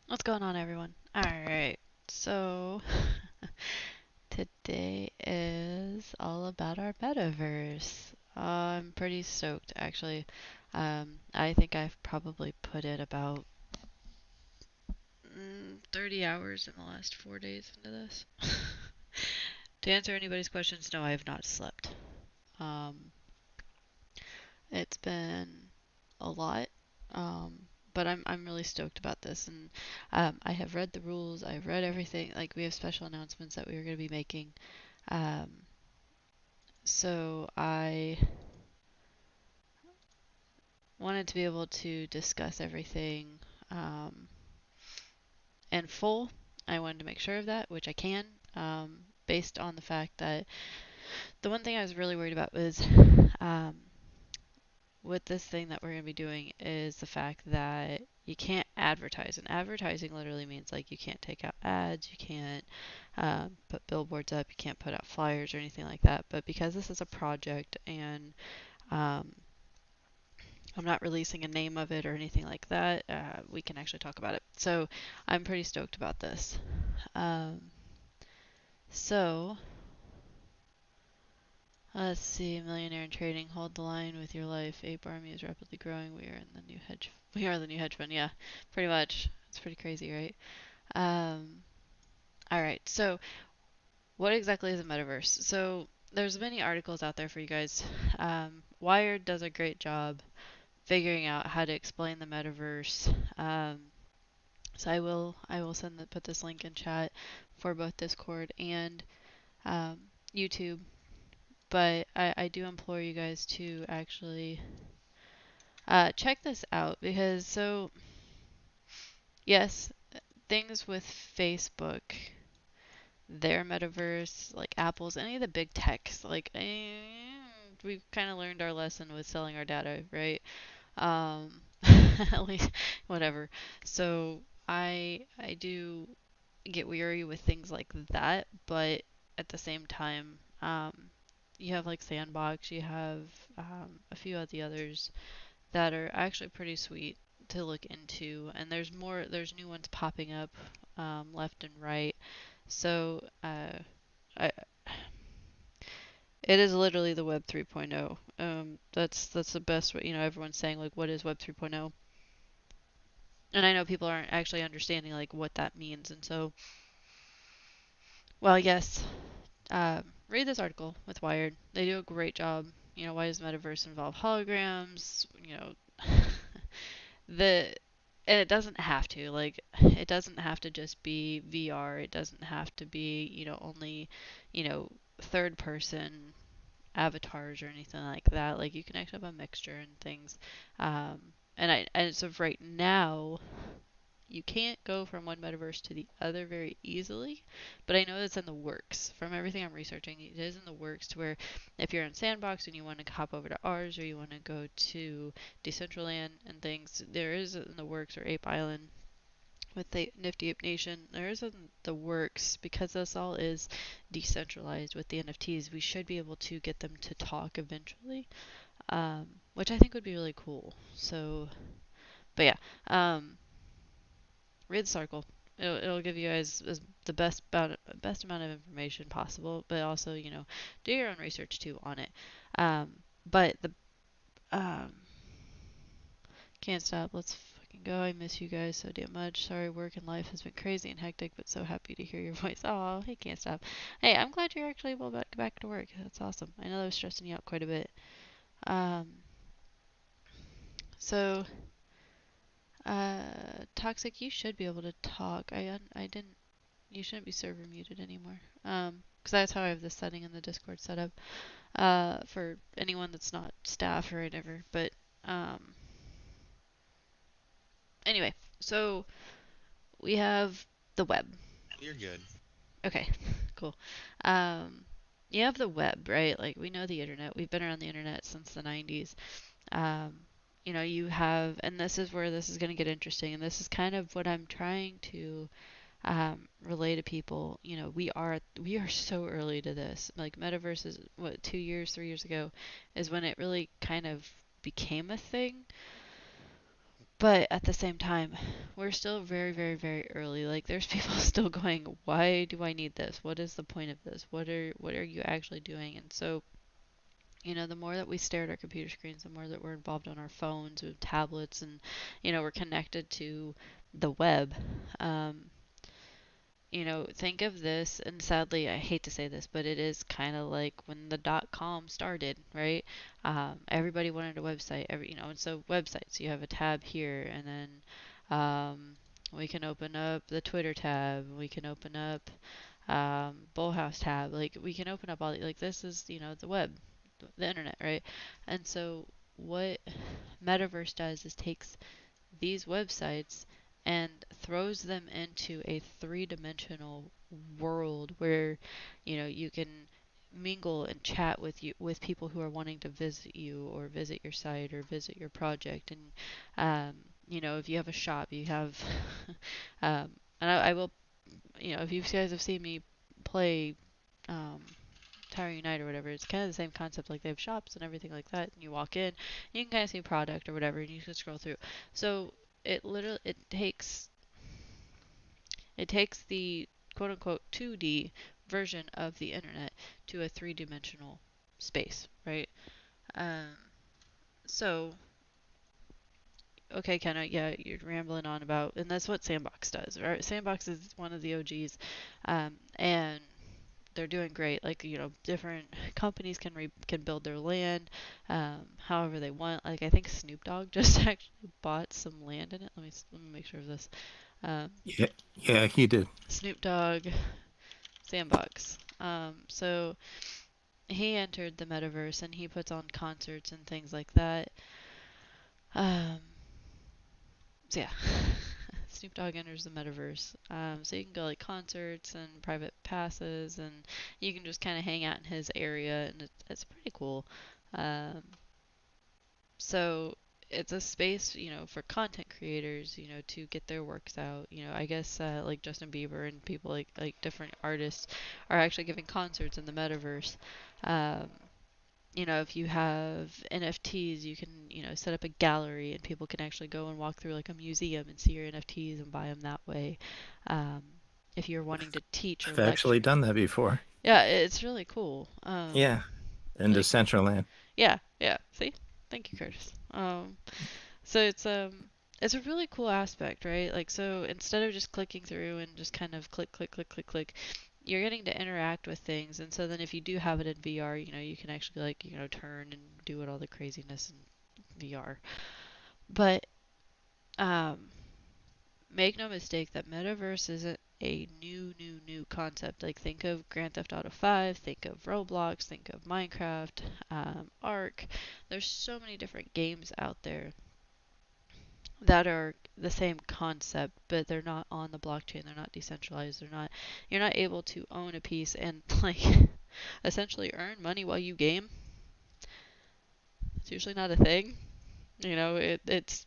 What's going on, everyone? Alright, so today is all about our metaverse. I'm pretty stoked, actually. I think I've probably put in about 30 hours in the last 4 days into this. To answer anybody's questions, no, I have not slept. It's been a lot. But I'm really stoked about this, and I have read the rules. I've read everything. Like, we have special announcements that we are going to be making. So I wanted to be able to discuss everything in full. I wanted to make sure of that, which I can, based on the fact that the one thing I was really worried about was with this thing that we're going to be doing is the fact that you can't advertise. And advertising literally means, like, you can't take out ads, you can't put billboards up, you can't put out flyers or anything like that. But because this is a project and I'm not releasing a name of it or anything like that, we can actually talk about it. So I'm pretty stoked about this. So let's see, millionaire in trading, hold the line with your life. Ape army is rapidly growing. We are the new hedge fund. Yeah, pretty much. It's pretty crazy, right? All right. So, what exactly is a metaverse? So, there's many articles out there for you guys. Wired does a great job figuring out how to explain the metaverse. So I will put this link in chat for both Discord and YouTube. But I do implore you guys to actually check this out, because yes, things with Facebook, their metaverse, like Apple's, any of the big techs, like we've kind of learned our lesson with selling our data, right? At least whatever. So I do get weary with things like that, but at the same time, you have like Sandbox, you have a few of the others that are actually pretty sweet to look into, and there's new ones popping up left and right. So I, it is literally the Web 3.0. That's the best way. Everyone's saying, like, what is Web 3.0? And I know people aren't actually understanding like what that means. And so, well, yes, read this article with Wired. They do a great job. You know, why does Metaverse involve holograms? You know, the and it doesn't have to like it doesn't have to just be VR. It doesn't have to be only third person avatars or anything like that. Like you can actually have a mixture and things. Um, and as of right now, you can't go from one metaverse to the other very easily, but I know it's in the works. From everything I'm researching, it is in the works to where if you're in Sandbox and you want to hop over to ours or you want to go to Decentraland and things, there is in the works, or Ape Island with the Nifty Ape Nation, there is in the works because this all is decentralized with the NFTs. We should be able to get them to talk eventually, which I think would be really cool. So, but yeah, read this article. It'll give you guys the best amount of information possible, but also do your own research too on it. Um, but the um, can't stop. Let's fucking go. I miss you guys so damn much. Sorry, work and life has been crazy and hectic, but so happy to hear your voice. Oh, hey, can't stop. Hey, I'm glad you're actually able to get back to work. That's awesome. I know that was stressing you out quite a bit. Um, so Toxic, you should be able to talk. I didn't. You shouldn't be server muted anymore. Because that's how I have this setting in the Discord set up. For anyone that's not staff or whatever. But anyway, so we have the web. You're good. Okay, cool. Um, you have the web, right? Like we know the internet. We've been around the internet since the 90s. Um, you have, and this is where this is going to get interesting, and this is kind of what I'm trying to relay to people. We are so early to this. Like Metaverse is what 2 years, 3 years ago, is when it really kind of became a thing. But at the same time, we're still very, very, very early. Like there's people still going, why do I need this? What is the point of this? What are you actually doing? And so, the more that we stare at our computer screens, the more that we're involved on our phones with tablets and, we're connected to the web. Um, think of this, and sadly, I hate to say this, but it is kind of like when the .com started, right? Everybody wanted a website, and so websites, you have a tab here, and then we can open up the Twitter tab, we can open up Bullhouse tab, like we can open up all, like this is, the web, the internet, right? And so what Metaverse does is takes these websites and throws them into a three-dimensional world where you can mingle and chat with people who are wanting to visit you or visit your site or visit your project. And if you have a shop, you have um, and I will, if you guys have seen me play um, Tower Unite or whatever, it's kind of the same concept. Like they have shops and everything like that, and you walk in, you can kind of see product or whatever, and you can scroll through. So it takes the quote unquote 2D version of the internet to a three-dimensional space, right? Um, so okay, kind of, yeah, you're rambling on about, and that's what Sandbox does, right? Sandbox is one of the OGs, and they're doing great. Like different companies can build their land, however they want. Like I think Snoop Dogg just actually bought some land in it. Let me make sure of this. Um, Yeah, yeah, he did. Snoop Dogg Sandbox. So he entered the metaverse and he puts on concerts and things like that. Um, so yeah. Snoop Dogg enters the metaverse. So you can go like concerts and private passes, and you can just kind of hang out in his area, and it's pretty cool. Um, so it's a space, for content creators, to get their works out. I guess like Justin Bieber and people like different artists are actually giving concerts in the metaverse. Um, if you have NFTs, you can, set up a gallery and people can actually go and walk through like a museum and see your NFTs and buy them that way. Um, if you're wanting to teach or I've actually lecture. done that before. Yeah, it's really cool. Yeah, in the Like, Decentraland. yeah, yeah. See? Thank you, Curtis. So it's it's a really cool aspect, right? Like, so instead of just clicking through and just kind of click, click, click, click, click, you're getting to interact with things. And so then if you do have it in VR, you can actually, like, turn and do it all the craziness in VR. But um, make no mistake that metaverse isn't a new concept. Like, think of Grand Theft Auto 5, think of Roblox, think of Minecraft, Ark. There's so many different games out there that are the same concept, but they're not on the blockchain. They're not decentralized. You're not able to own a piece and like essentially earn money while you game. It's usually not a thing. It's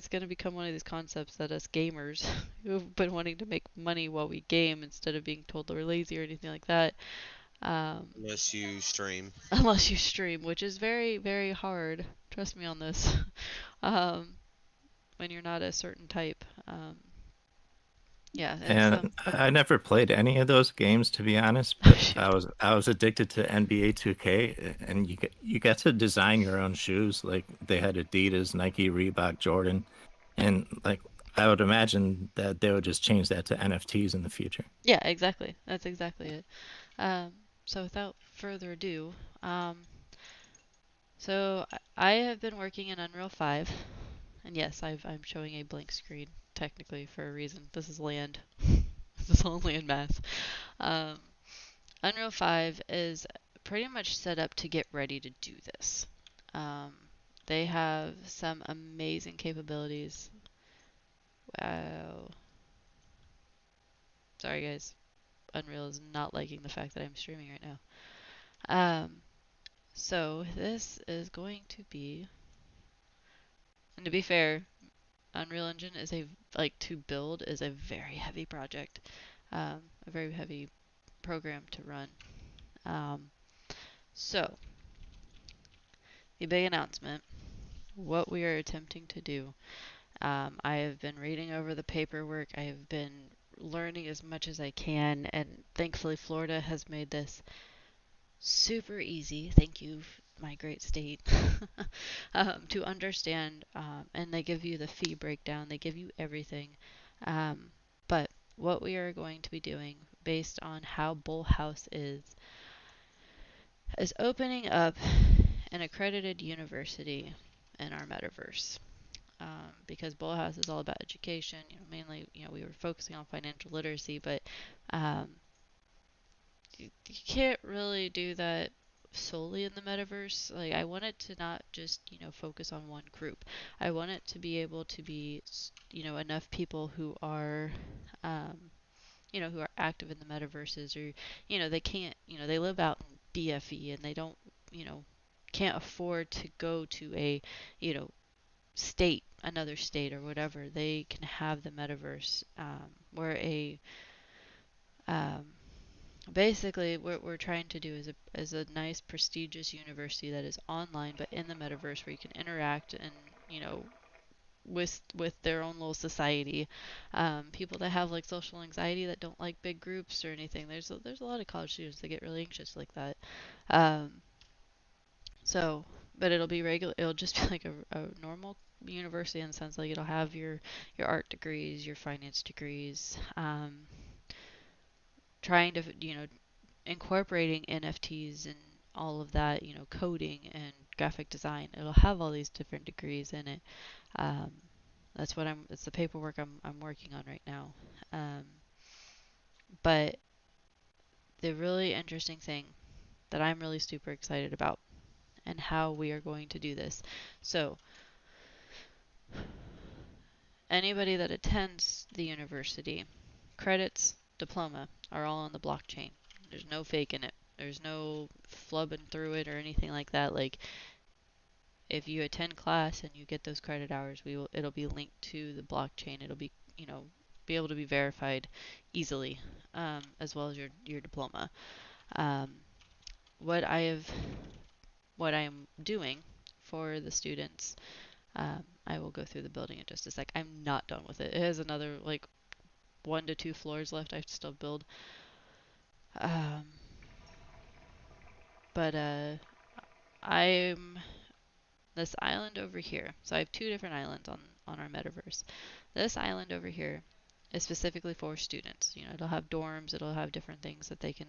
going to become one of these concepts that us gamers who've been wanting to make money while we game instead of being told we're lazy or anything like that. Um, Unless you stream. unless you stream, which is very, very hard. Trust me on this. um, when you're not a certain type. Yeah, it's And I never played any of those games, to be honest, but I shoot. was I was addicted to NBA 2K, and you get to design your own shoes. Like they had Adidas, Nike, Reebok, Jordan, and like I would imagine that they would just change that to NFTs in the future. Yeah, exactly. That's exactly it. Um, so without further ado, um, so I have been working in Unreal 5, and yes, I'm showing a blank screen technically for a reason. This is land. This is all land math. Um, Unreal 5 is pretty much set up to get ready to do this. Um, they have some amazing capabilities. Wow. Sorry, guys. Unreal is not liking the fact that I'm streaming right now. So this is going to be, and to be fair, Unreal Engine is to build is a very heavy project, a very heavy program to run. Um, so the big announcement, what we are attempting to do. I have been reading over the paperwork. I have been learning as much as I can, and thankfully Florida has made this super easy. Thank you, my great state, to understand. And they give you the fee breakdown, they give you everything. Um, but what we are going to be doing, based on how Bull House is opening up an accredited university in our metaverse. Because Bull House is all about education, mainly, we were focusing on financial literacy, but um, you can't really do that solely in the metaverse. Like, I want it to not just, focus on one group. I want it to be able to be, enough people um, who are active in the metaverses, or, they can't, they live out in BFE and they don't, you know, can't afford to go to a, you know, another state or whatever. They can have the metaverse, where um, basically, what we're trying to do is a nice, prestigious university that is online, but in the metaverse, where you can interact and, with their own little society. People that have like social anxiety, that don't like big groups or anything. There's a lot of college students that get really anxious like that. Um, so, but it'll be regular. It'll just be like a normal university, in the sense like it'll have your art degrees, your finance degrees. Trying to, incorporating NFTs and all of that, coding and graphic design. It'll have all these different degrees in it. Um, it's the paperwork I'm working on right now. Um, but the really interesting thing that I'm really super excited about, and how we are going to do this. So, anybody that attends the university, credits, diploma, are all on the blockchain. There's no fake in it. There's no flubbing through it or anything like that. Like, if you attend class and you get those credit hours, it'll be linked to the blockchain. It'll be, be able to be verified easily, as well as your diploma. Um, what I have what I'm doing for the students, I will go through the building in just a sec. I'm not done with it. It has another like 1 to 2 floors left. I have to still build. Um, but I'm this island over here. So I have two different islands on our metaverse. This island over here is specifically for students. You know, it'll have dorms, it'll have different things that they can,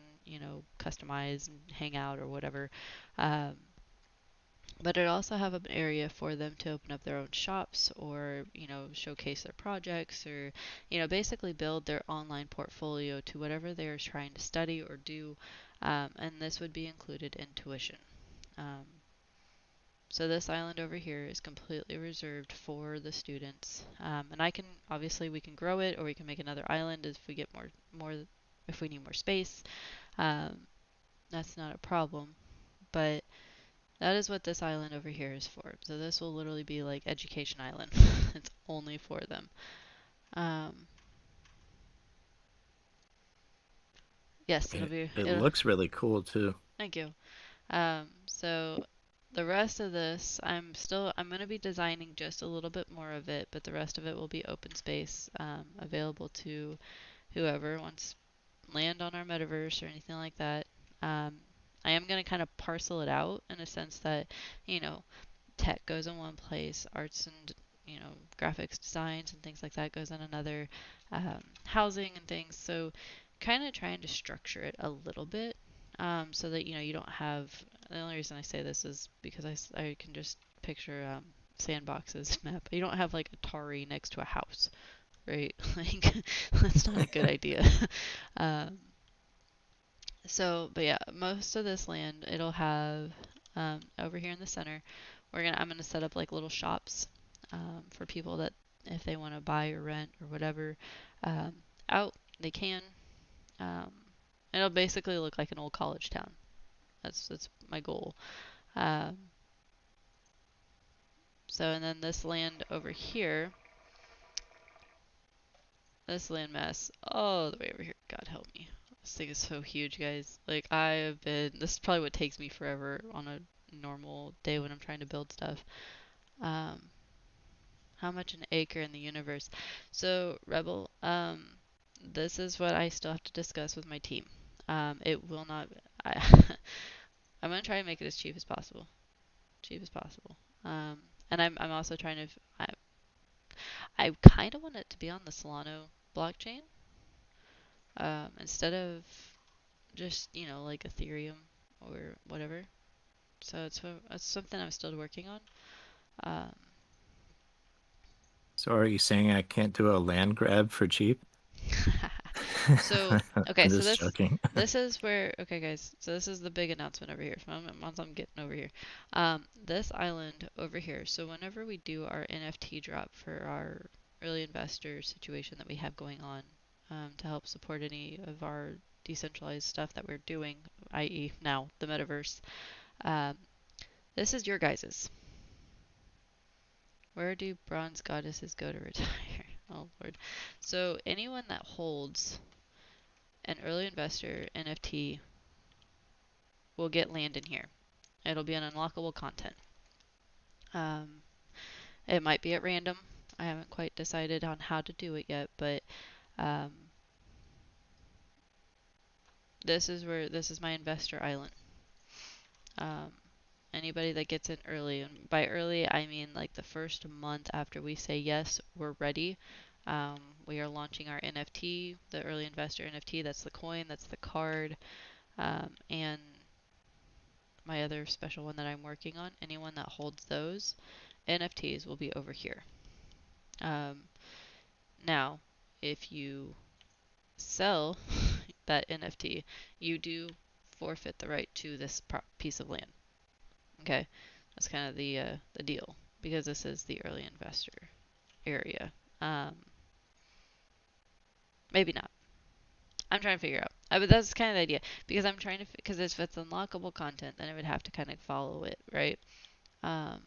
customize and hang out or whatever. Um, but it also have an area for them to open up their own shops or, showcase their projects or, basically build their online portfolio to whatever they're trying to study or do. And this would be included in tuition. Um, so this island over here is completely reserved for the students. And obviously we can grow it or we can make another island if we get if we need more space. Um, that's not a problem. But that is what this island over here is for. So this will literally be like Education Island. It's only for them. Um, yes, It, it it'll, looks really cool too. thank you. So the rest of this, I'm going to be designing just a little bit more of it, but the rest of it will be open space, available to whoever wants land on our metaverse or anything like that. Um, I am going to kind of parcel it out in a sense that, you know, tech goes in one place, arts and graphics designs and things like that goes in another, housing and things. So kind of trying to structure it a little bit, so that you don't have. The only reason I say this is because I can just picture, Sandbox's map. You don't have like Atari next to a house, right? Like that's not a good idea. um, but yeah, most of this land it'll have, over here in the center. I'm gonna set up like little shops, for people that if they want to buy or rent or whatever, um, out they can. Um, it'll basically look like an old college town. That's my goal. Um, and then this land over here, this land mass, all the way over here. God help me. This thing is so huge, guys. Like this is probably what takes me forever on a normal day when I'm trying to build stuff. Um, how much an acre in the universe? So, Rebel, this is what I still have to discuss with my team. It will not. I, I'm gonna try and make it as cheap as possible. Cheap as possible. And I'm also trying to. I kind of want it to be on the Solano blockchain, instead of just like Ethereum or whatever. So it's something I'm still working on. Um, So are you saying I can't do a land grab for cheap? So, okay, I'm so just this joking. this is where okay guys, so this is the big announcement over here. Once I'm getting over here. This island over here. So whenever we do our NFT drop for our early investor situation that we have going on, to help support any of our decentralized stuff that we're doing, i.e. now the metaverse, um, this is your guys's. Where do bronze goddesses go to retire? Oh lord. So anyone that holds an early investor NFT will get land in here. It'll be an unlockable content. Um, it might be at random. I haven't quite decided on how to do it yet, but, um, this is my investor island. Um, anybody that gets in early, and by early I mean like the first month after we say yes, we're ready. We are launching our NFT, the early investor NFT. That's the coin, that's the card, and my other special one that I'm working on. Anyone that holds those NFTs will be over here. Um, now, if you sell that NFT, you do forfeit the right to this piece of land. Okay, that's kind of the deal because this is the early investor area. Um, maybe not. I'm trying to figure out. But that's kind of the idea because I'm trying to because if it's unlockable content, then it would have to kind of follow it, right? Um,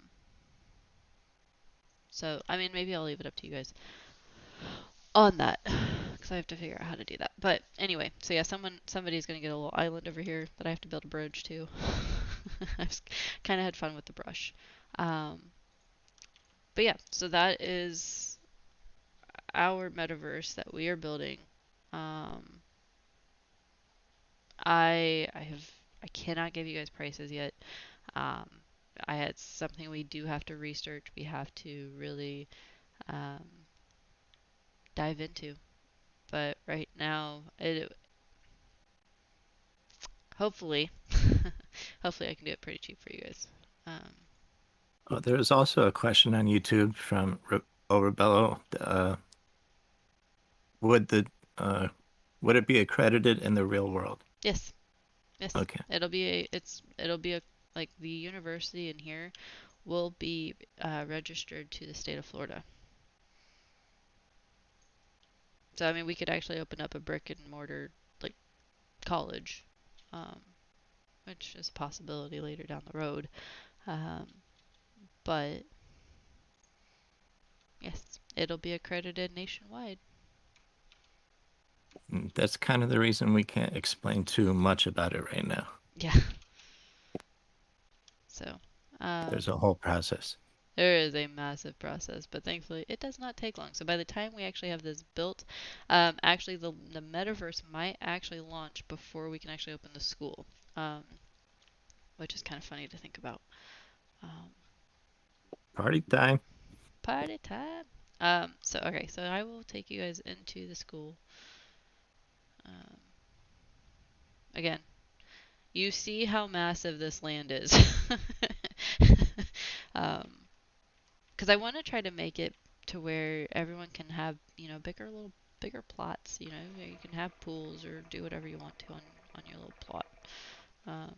I mean, maybe I'll leave it up to you guys on that because I have to figure out how to do that. But anyway, so yeah, somebody's gonna get a little island over here that I have to build a bridge to. I've kind of had fun with the brush. Um, but yeah, so that is our metaverse that we are building. Um, I cannot give you guys prices yet. Um, I had something we do have to research. We have to really, um, dive into. But right now, it hopefully, hopefully I can do it pretty cheap for you guys. Um, Oh, there was also a question on YouTube from Overbello. Would the uh, would it be accredited in the real world? yes, yes, Okay. it'll be a like the university in here will be registered to the state of Florida. So I mean, we could actually open up a brick and mortar like college, um, which is a possibility later down the road. Um, but yes, it'll be accredited nationwide. That's kind of the reason we can't explain too much about it right now. Yeah. So, um, There's a whole process. there is a massive process, but thankfully it does not take long. So by the time we actually have this built, actually the metaverse might actually launch before we can actually open the school, um, which is kind of funny to think about. Um, Party time. Party time. So okay, so I will take you guys into the school. Um, again, you see how massive this land is. um, because I want to try to make it to where everyone can have, bigger plots. Where you can have pools or do whatever you want to on your little plot. Um,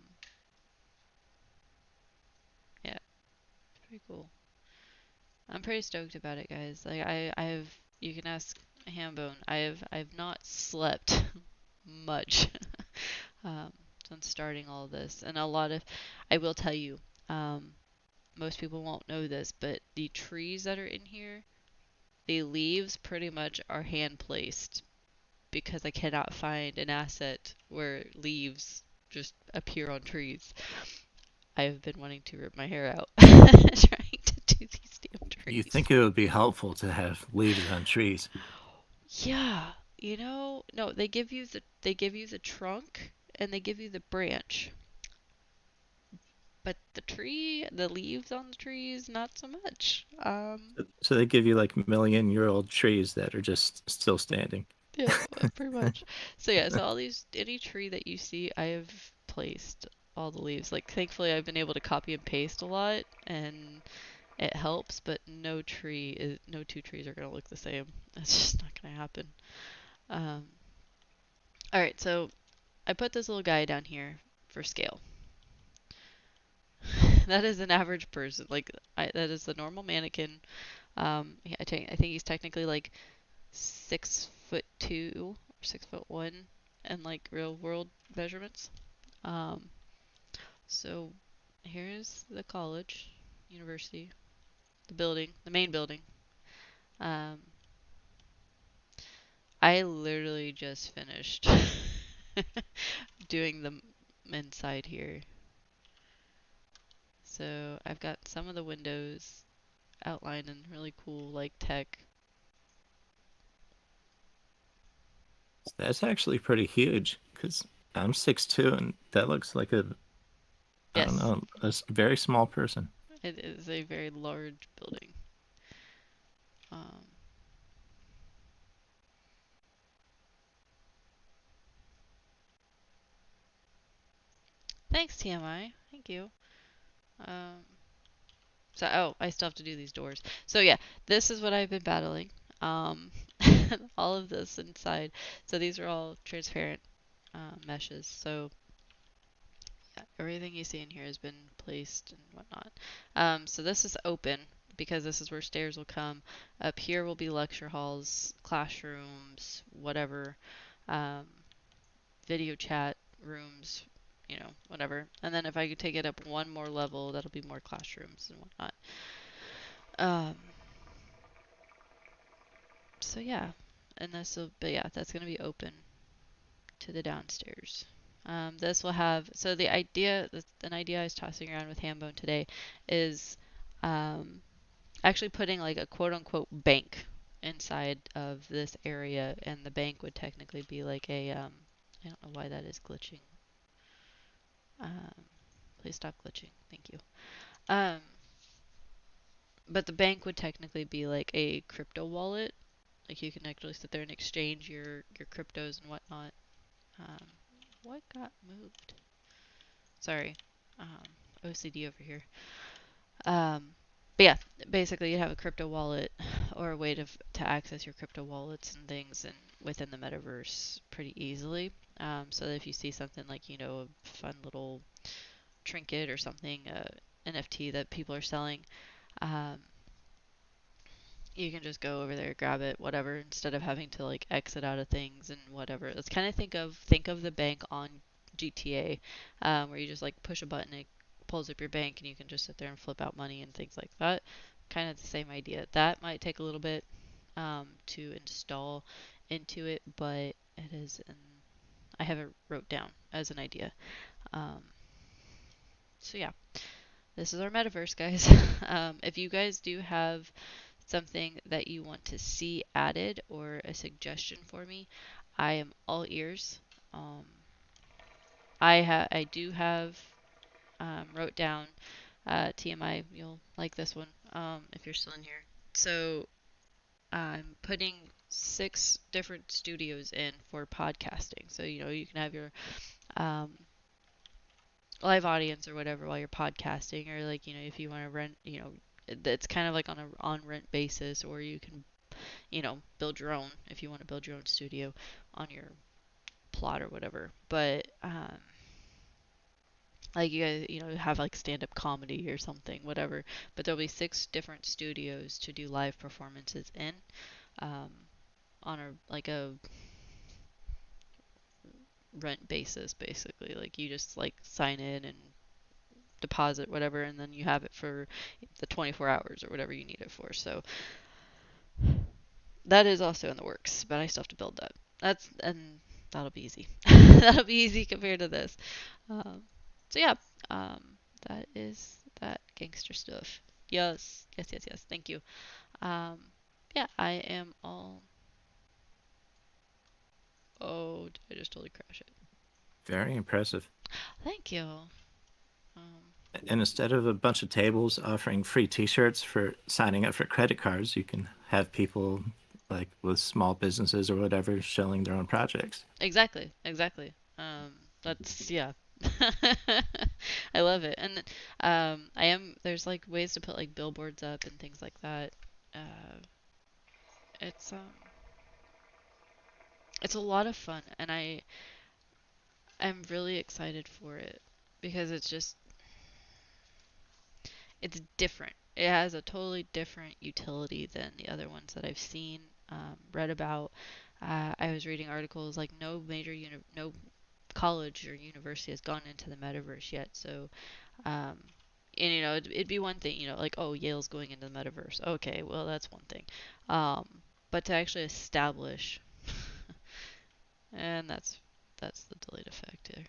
yeah, it's pretty cool. I'm pretty stoked about it, guys. Like I've you can ask Hambone. I've not slept much um, since starting all of this, and a lot of I will tell you. Um, Most people won't know this, but the trees that are in here, the leaves pretty much are hand placed because I cannot find an asset where leaves just appear on trees. I have been wanting to rip my hair out trying to do these damn You trees. think it would be helpful to have leaves on trees? Yeah, no, they give you the trunk and they give you the branch. But the leaves on the trees, not so much. So they give you like million-year-old trees that are just still standing. Yeah, pretty much. So yeah, so any tree that you see, I have placed all the leaves. Like thankfully I've been able to copy and paste a lot and it helps, but no two trees are gonna look the same. That's just not gonna happen. Um, all right, so I put this little guy down here for scale. That is an average person. That is the normal mannequin. I think he's technically like 6'2" or 6'1" in like real world measurements. Um, so here's the college, university, the building, the main building. Um, I literally just finished doing the inside here. So I've got some of the windows outlined in really cool like tech. That's actually pretty huge because I'm 6'2", and that looks like I don't Yes, know, very small person. it is a very large building. Um, Thanks, TMI. Thank you. Um, I still have to do these doors. So yeah, this is what I've been battling. Um, all of this inside. So these are all transparent meshes. So yeah, everything you see in here has been placed and whatnot. So this is open because this is where stairs will come. Up here will be lecture halls, classrooms, whatever, um, video chat rooms, whatever. And then if I could take it up one more level, that'll be more classrooms and whatnot. Um, so yeah, but yeah, that's gonna be open to the downstairs. This will have an idea I was tossing around with Hambone today is um, actually putting like a quote unquote bank inside of this area, and the bank would technically be like I don't know why that is glitching. Um, Please stop glitching. Thank you. Um, but the bank would technically be like a crypto wallet. Like you can actually sit there and exchange your cryptos and whatnot. Um, what got moved? Sorry, um, OCD over here. Um, but yeah, basically you have a crypto wallet or a way to access your crypto wallets and things and within the metaverse pretty easily. So that if you see something like a fun little trinket or something, NFT that people are selling, um, you can just go over there, grab it, whatever, instead of having to like exit out of things and whatever. Let's kind of think of the bank on GTA, where you just like push a button, it pulls up your bank, and you can just sit there and flip out money and things like that. Kind of the same idea. That might take a little bit to install into it, but it is an I have it wrote down as an idea. Um, so yeah, this is our metaverse, guys. If you guys do have something that you want to see added or a suggestion for me, I am all ears. Um, I do have wrote down TMI. You'll like this one if you're still in here. So I'm putting 6 different studios in for podcasting. So you can have your um, live audience or whatever while you're podcasting, or like if you want to rent, it's kind of like on a on rent basis, or you can build your own if you want to build your own studio on your plot or whatever. But like you guys, have like stand up comedy or something, whatever. But there'll be 6 different studios to do live performances in, um, on a rent basis, basically. Like you just like sign in and deposit whatever, and then you have it for the 24 hours or whatever you need it for. So that is also in the works, but I still have to build that. And that'll be easy. That'll be easy compared to this. Um, so yeah, um, that is that gangster stuff. Yes, yes, yes, yes. Thank you. Um, yeah, I am all. Oh, did I just totally crash it? Very impressive. Thank you. Um, And instead of a bunch of tables offering free T-shirts for signing up for credit cards, you can have people like with small businesses or whatever selling their own projects. exactly, exactly. That's yeah. I love it, and I am. There's like ways to put like billboards up and things like that. Uh, it's it's a lot of fun, and I'm really excited for it because it's different. It has a totally different utility than the other ones that I've seen, read about. I was reading articles like no college or university has gone into the metaverse yet. So, um, and it'd be one thing, like, oh, Yale's going into the metaverse. Okay, well, that's one thing. Um, but to actually establish, and that's the delayed effect here.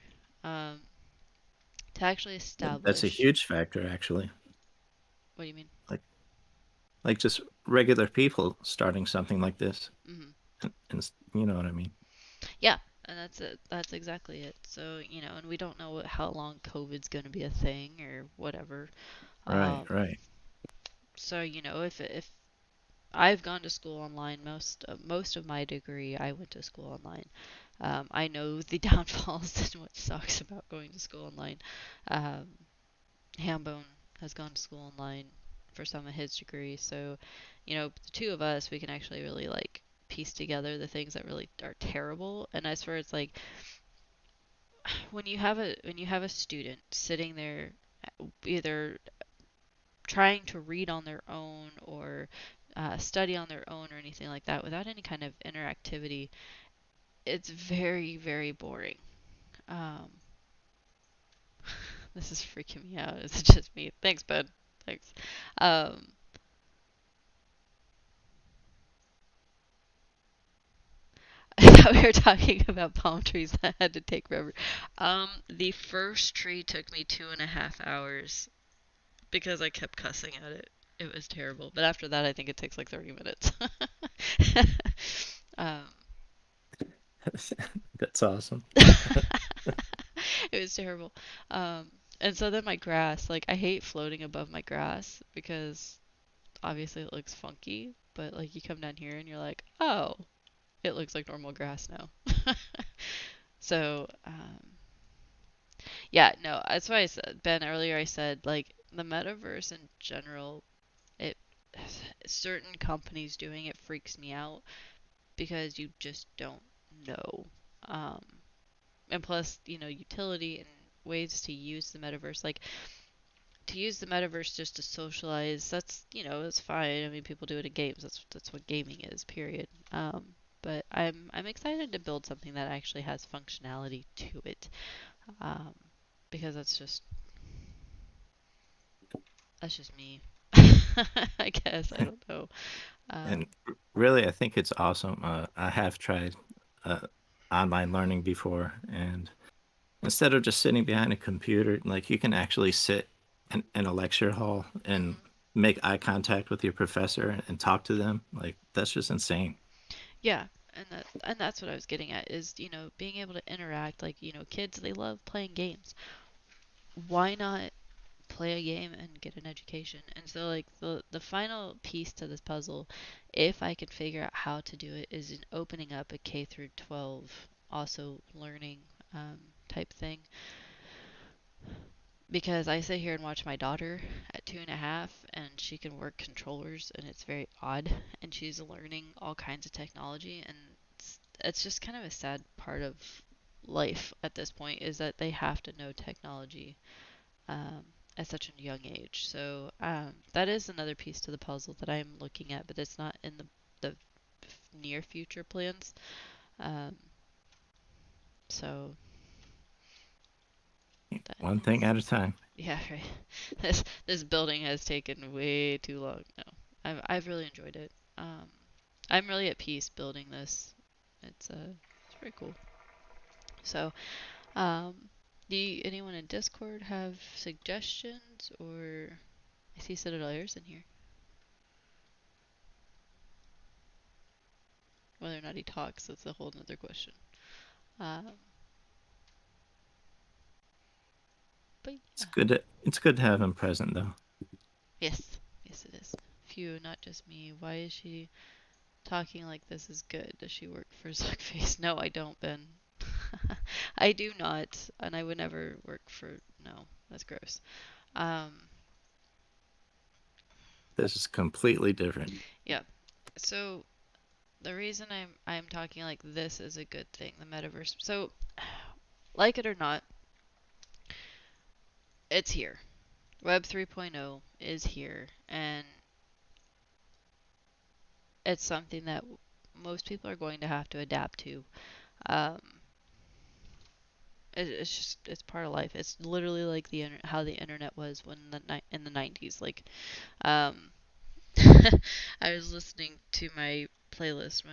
To actually That's a establish, huge factor, actually. what do you mean? Like like just regular people starting something like this, Hmm. and you know what I mean. Yeah, and that's it. That's exactly it. So, and we don't know how long COVID's going to be a thing or whatever. Right, Um, right. so, if I've gone to school online, most of my degree, I went to school online. I know the downfalls and what sucks about going to school online. Um, Hambone has gone to school online for some of his degree, so the two of us, we can actually really like piece together the things that really are terrible. And as far as like when you have a student sitting there either trying to read on their own or study on their own or anything like that without any kind of interactivity, it's very, very boring. Um, this is freaking me out. It's just me. Thanks, bud. Thanks. Um, I thought we were talking about palm trees that had to take forever. The first tree took me 2.5 hours because I kept cussing at it. It was terrible. But after that, I think it takes like 30 minutes. um, That's awesome. it was terrible. And so then my grass, like I hate floating above my grass because obviously it looks funky, but like you come down here and you're like, oh, it looks like normal grass now. So, yeah, no, that's why I said, Ben, earlier I said, like, the metaverse in general, it, certain companies doing it freaks me out because you just don't know. Um, and plus, utility and ways to use the metaverse. Like, to use the metaverse just to socialize, that's fine. I mean, people do it in games. That's what gaming is, period. But I'm excited to build something that actually has functionality to it. Um, because that's just me. I guess I don't know. Um, And really, I think it's awesome. I have tried uh, online learning before, and instead of just sitting behind a computer, like you can actually sit in a lecture hall and mhm. make eye contact with your professor and talk to them. Like that's just insane. Yeah, and that's what I was getting at is being able to interact. Like kids, they love playing games. Why not play a game and get an education? And so like the final piece to this puzzle, if I can figure out how to do it, is in opening up a K through 12 also learning um, type thing. Because I sit here and watch my daughter at 2.5, and she can work controllers, and it's very odd. And she's learning all kinds of technology, and it's just kind of a sad part of life at this point is that they have to know technology um, at such a young age. So that is another piece to the puzzle that I'm looking at, but it's not in the near future plans. Um, so that, One thing at a time. yeah, right. This building has taken way too long. No, I've really enjoyed it. I'm really at peace building this. It's pretty cool. So, anyone in Discord have suggestions, or I see Citadel Airs in here. Whether or not he talks, that's a whole nother question. Um, but It's yeah, good. It's good to have him present, though. yes, yes it is. Phew, not just me. Why is she talking like this is good? Does she work for Zuckface? No, I don't, Ben. I do not, and I would never work for. No, that's gross. Um, This is completely different. yeah. So the reason I'm talking like this is a good thing, the metaverse. So, like it or not, it's here. Web 3.0 is here, and it's something that most people are going to have to adapt to. Um, it's part of life. It's literally like how the internet was in the 90s. Like, um, I was listening to my playlist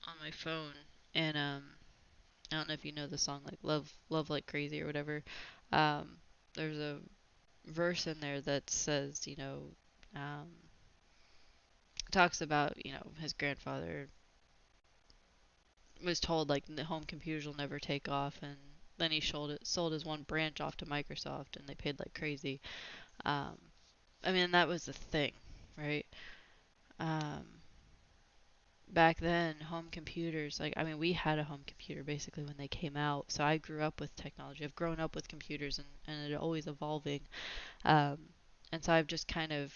on my phone, and I don't know if you know the song like Love Like Crazy or whatever. Um, there's a verse in there that says, um, talks about, his grandfather was told like the home computers will never take off, and then he sold his one branch off to Microsoft, and they paid like crazy. Um, I mean, that was the thing, right? Um, back then, home computers, like, I mean, we had a home computer basically when they came out. So I grew up with technology. I've grown up with computers, and it always evolving. Um, and so I've just kind of,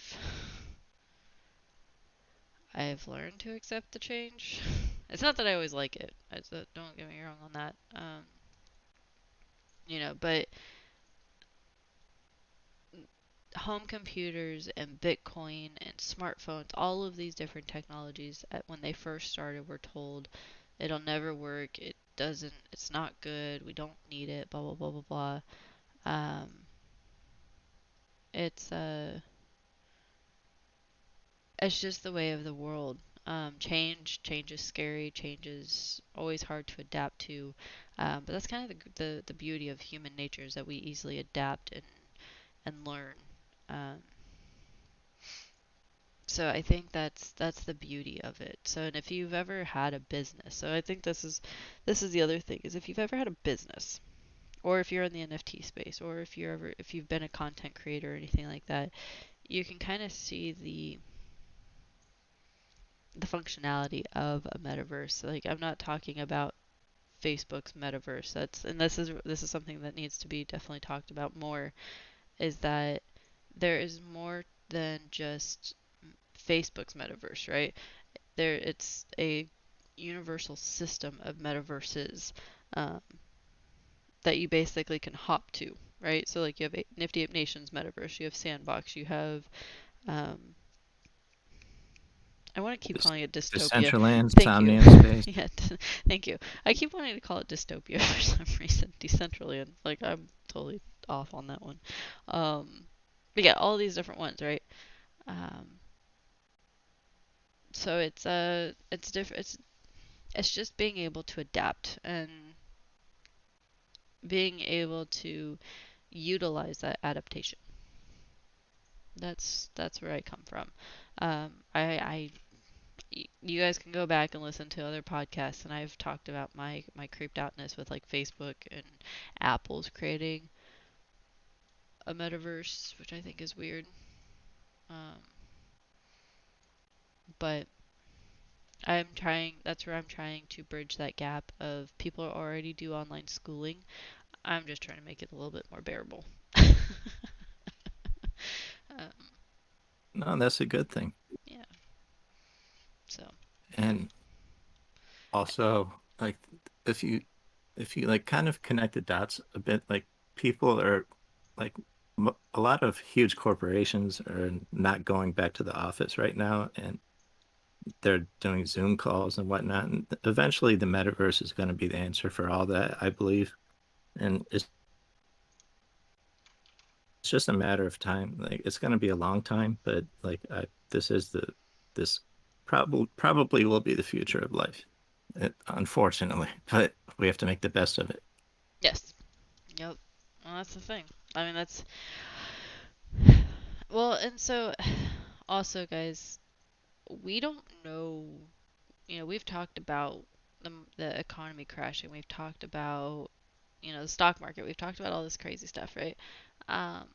I've learned to accept the change. It's not that I always like it. Don't get me wrong on that. But home computers and Bitcoin and smartphones, all of these different technologies, when they first started, were told it'll never work. It doesn't. It's not good. We don't need it. Blah blah blah blah blah. Um, it's it's just the way of the world. Change is scary. Change is always hard to adapt to. But that's kind of the beauty of human nature is that we easily adapt and learn. Um, So I think that's the beauty of it. So and if you've ever had a business, so I think this is the other thing is if you've ever had a business or if you're in the NFT space or if you've been a content creator or anything like that, you can kind of see the functionality of a metaverse. Like I'm not talking about Facebook's metaverse. This is something that needs to be definitely talked about more, is that there is more than just Facebook's metaverse, right? It's a universal system of metaverses um, that you basically can hop to, right? So like you have Nifty Ape Nations metaverse, you have Sandbox, you have um, I want to keep calling it dystopia. Decentraland, Thank you. Somnium Space. Yeah, thank you. I keep wanting to call it dystopia for some reason. Decentraland. Like I'm totally off on that one. Um, but yeah, all these different ones, right? Um, so it's different. It's just being able to adapt and being able to utilize that adaptation. That's where I come from. I you guys can go back and listen to other podcasts, and I've talked about my creeped outness with like Facebook and Apple's creating a metaverse, which I think is weird. Um, but I'm trying. That's where I'm trying to bridge that gap of people already do online schooling. I'm just trying to make it a little bit more bearable. um, No, that's a good thing. yeah. So yeah. And also, like, if you like kind of connect the dots a bit, like people are like a lot of huge corporations are not going back to the office right now, and they're doing Zoom calls and whatnot. And eventually, the metaverse is going to be the answer for all that, I believe. And it's just a matter of time. Like, it's going to be a long time, but like, this is this probably will be the future of life, unfortunately. But we have to make the best of it. Yes. Yep. Well, that's the thing. I mean, that's well, and so also, guys, we don't know. We've talked about the economy crashing. We've talked about the stock market. We've talked about all this crazy stuff, right? Um,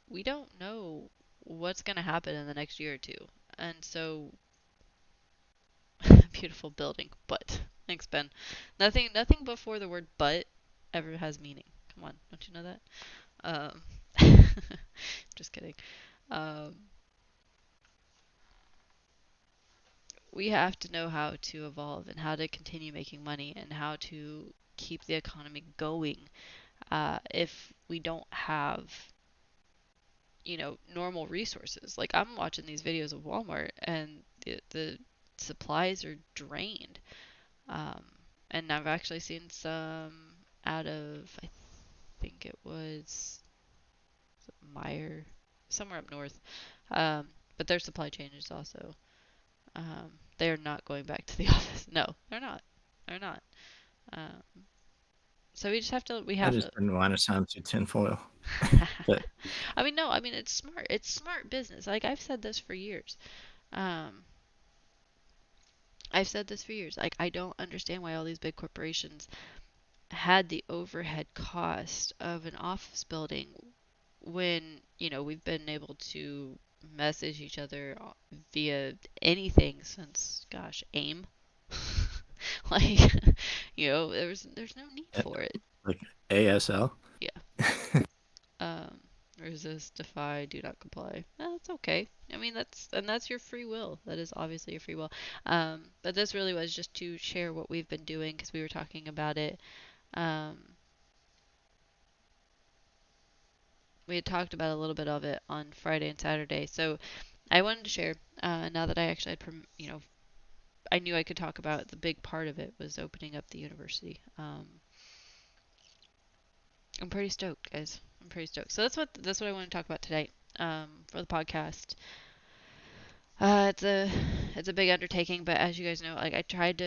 we don't know what's going to happen in the next year or two. And so, beautiful building, but thanks, Ben. Nothing before the word "but" ever has meaning. Come on, don't you know that? Just kidding. Um, we have to know how to evolve and how to continue making money and how to keep the economy going. If we don't have normal resources. Like I'm watching these videos of Walmart and the supplies are drained. Um, and I've actually seen some out of, I think it was Meyer, somewhere up north. But their supply chain is also, they're not going back to the office. No, they're not. They're not. Um, so we just have to, we I have just to. didn't want to sound too tinfoil, but I mean, no, I mean, it's smart. It's smart business. Like I've said this for years. Um, I've said this for years. Like, I don't understand why all these big corporations had the overhead cost of an office building when, we've been able to message each other via anything since, gosh, AIM. Like, there's no need for it. like ASL. Yeah. Um, resist, defy, do not comply. That's okay. I mean, that's your free will. That is obviously your free will. But this really was just to share what we've been doing because we were talking about it. Um, we had talked about a little bit of it on Friday and Saturday. So I wanted to share. Now that I actually had, I knew I could talk about it, the big part of it was opening up the university. I'm pretty stoked, guys. I'm pretty stoked. So that's what I want to talk about today. For the podcast. It's a big undertaking, but as you guys know, like I tried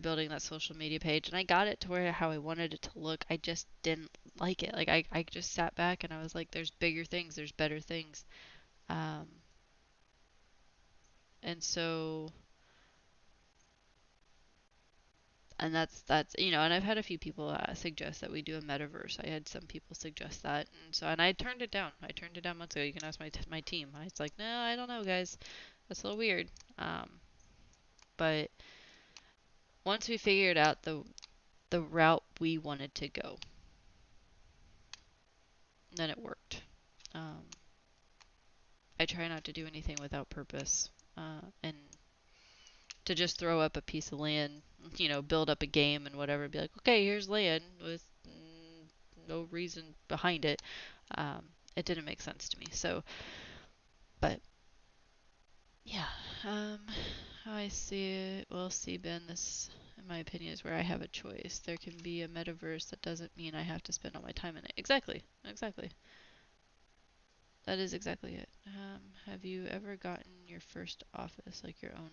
building that social media page and I got it to where how I wanted it to look. I just didn't like it. Like I just sat back and I was like, there's bigger things, there's better things. Um, and so and that's and I've had a few people suggest that we do a metaverse. I had some people suggest that, and I turned it down. I turned it down months ago. You can ask my team. I was like, no, I don't know, guys. That's a little weird. But once we figured out the route we wanted to go, then it worked. Um, I try not to do anything without purpose, and to just throw up a piece of land, build up a game and whatever, be like, okay, here's land with no reason behind it. Um, it didn't make sense to me. So, but yeah, how I see it, well, see, Ben, this, in my opinion, is where I have a choice. There can be a metaverse that doesn't mean I have to spend all my time in it. Exactly, exactly. That is exactly it. Have you ever gotten your first office, like your own?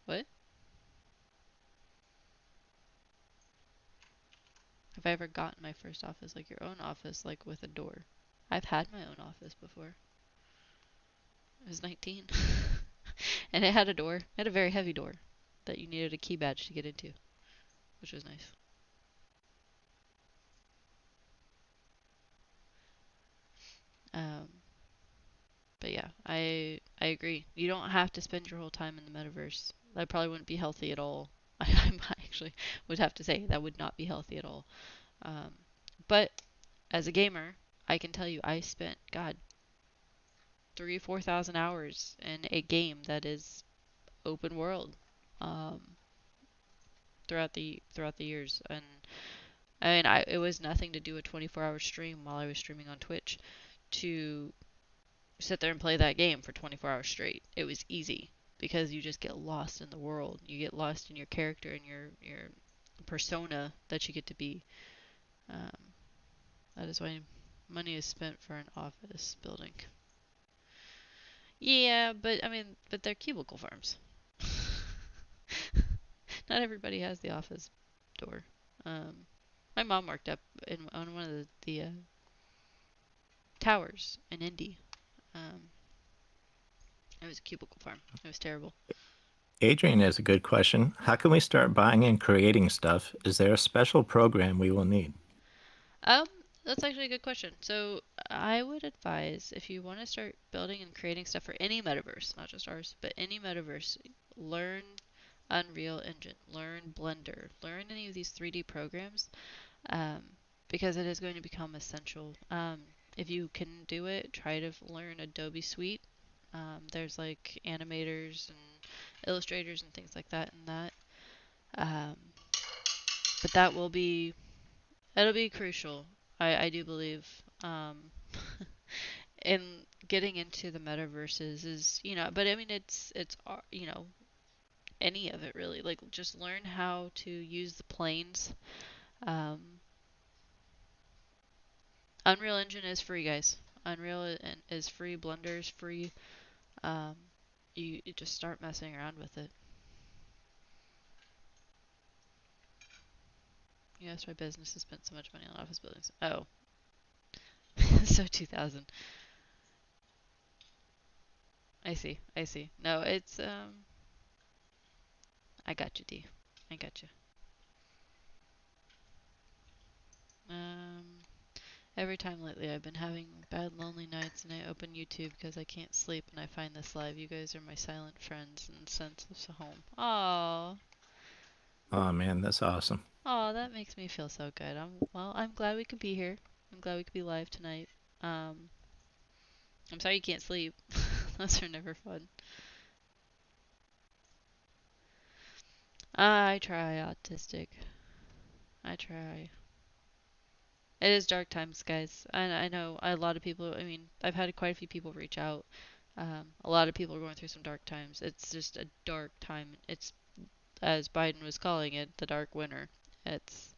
What? Have I ever gotten my first office, like your own office, like with a door? I've had my own office before. I was 19. And it had a door. It had a very heavy door that you needed a key badge to get into, which was nice. Um, but yeah, I agree. You don't have to spend your whole time in the metaverse. That probably wouldn't be healthy at all. I actually would have to say that would not be healthy at all. Um, but as a gamer, I can tell you I spent, God, 3,000 to 4,000 hours in a game that is open world, um, throughout the years. And I mean, it was nothing to do a 24-hour stream while I was streaming on Twitch to sit there and play that game for 24 hours straight. It was easy because you just get lost in the world. You get lost in your character and your persona that you get to be. Um, that is why money is spent for an office building. Yeah, but I mean, but they're cubicle farms. Not everybody has the office door. Um, my mom worked up on one of the towers in Indy. Um, it was a cubicle farm. It was terrible. Adrian has a good question. How can we start buying and creating stuff? Is there a special program we will need? Um, that's actually a good question. So I would advise if you want to start building and creating stuff for any metaverse, not just ours, but any metaverse, learn Unreal Engine, learn Blender, learn any of these 3D programs, um, because it is going to become essential. If you can do it, try to learn Adobe Suite. There's like animators and illustrators and things like that in that. Um, but it'll be crucial. I do believe. In getting into the metaverses is, but I mean, any of it really. Like, just learn how to use the planes. Um, Unreal Engine is free, guys. Is free. Blender is free. Um, you just start messing around with it. Yeah, that's why business has spent so much money on office buildings. Oh, so 2000. I see. I see. No, it's I got you, D. I got you. Um, every time lately I've been having bad lonely nights and I open YouTube because I can't sleep and I find this live. You guys are my silent friends and sense of home. Oh, Oh man, that's awesome. oh, that makes me feel so good. I'm glad we could be here. I'm glad we could be live tonight. Um, I'm sorry you can't sleep. Those are never fun. I try, autistic. I try. It is dark times, guys. I know a lot of people. I mean, I've had quite a few people reach out. A lot of people are going through some dark times. It's just a dark time. It's, as Biden was calling it, the dark winter. It's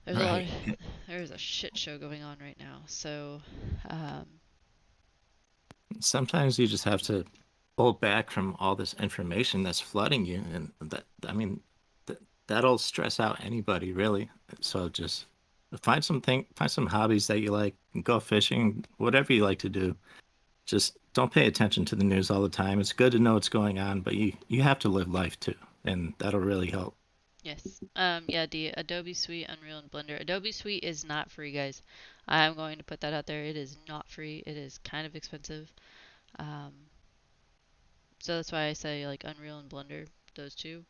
there's a lot. Right. There's a shit show going on right now. So, um, Sometimes you just have to pull back from all this information that's flooding you, and that'll stress out anybody really. So just find some hobbies that you like, go fishing, whatever you like to do. Just don't pay attention to the news all the time. It's good to know what's going on, but you have to live life too, and that'll really help. Yes. Yeah, the Adobe Suite, Unreal, and Blender. Adobe Suite is not free, guys. I'm going to put that out there. It is not free. It is kind of expensive. Um, so that's why I say like Unreal and Blender. Those two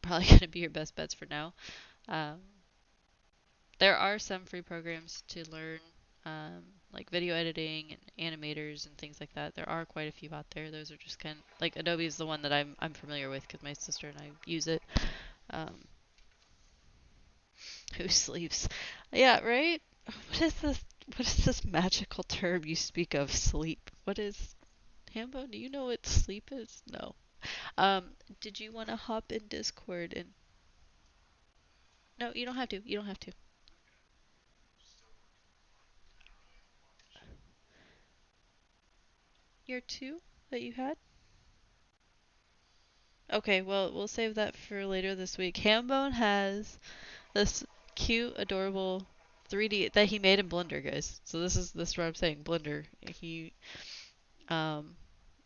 probably going to be your best bets for now. Um, there are some free programs to learn, um, like video editing and animators and things like that. There are quite a few out there. Those are just kind of like Adobe is the one that I'm familiar with because my sister and I use it. Um, who sleeps? Yeah, right. What is this? What is this magical term you speak of? Sleep. What is Hambo? Do you know what sleep is? No. Um, did you want to hop in Discord and? No, you don't have to. You don't have to. Your two that you had. Okay, well, we'll save that for later this week. Hambone has this cute, adorable 3D that he made in Blender, guys. So this is what I'm saying, Blender. He um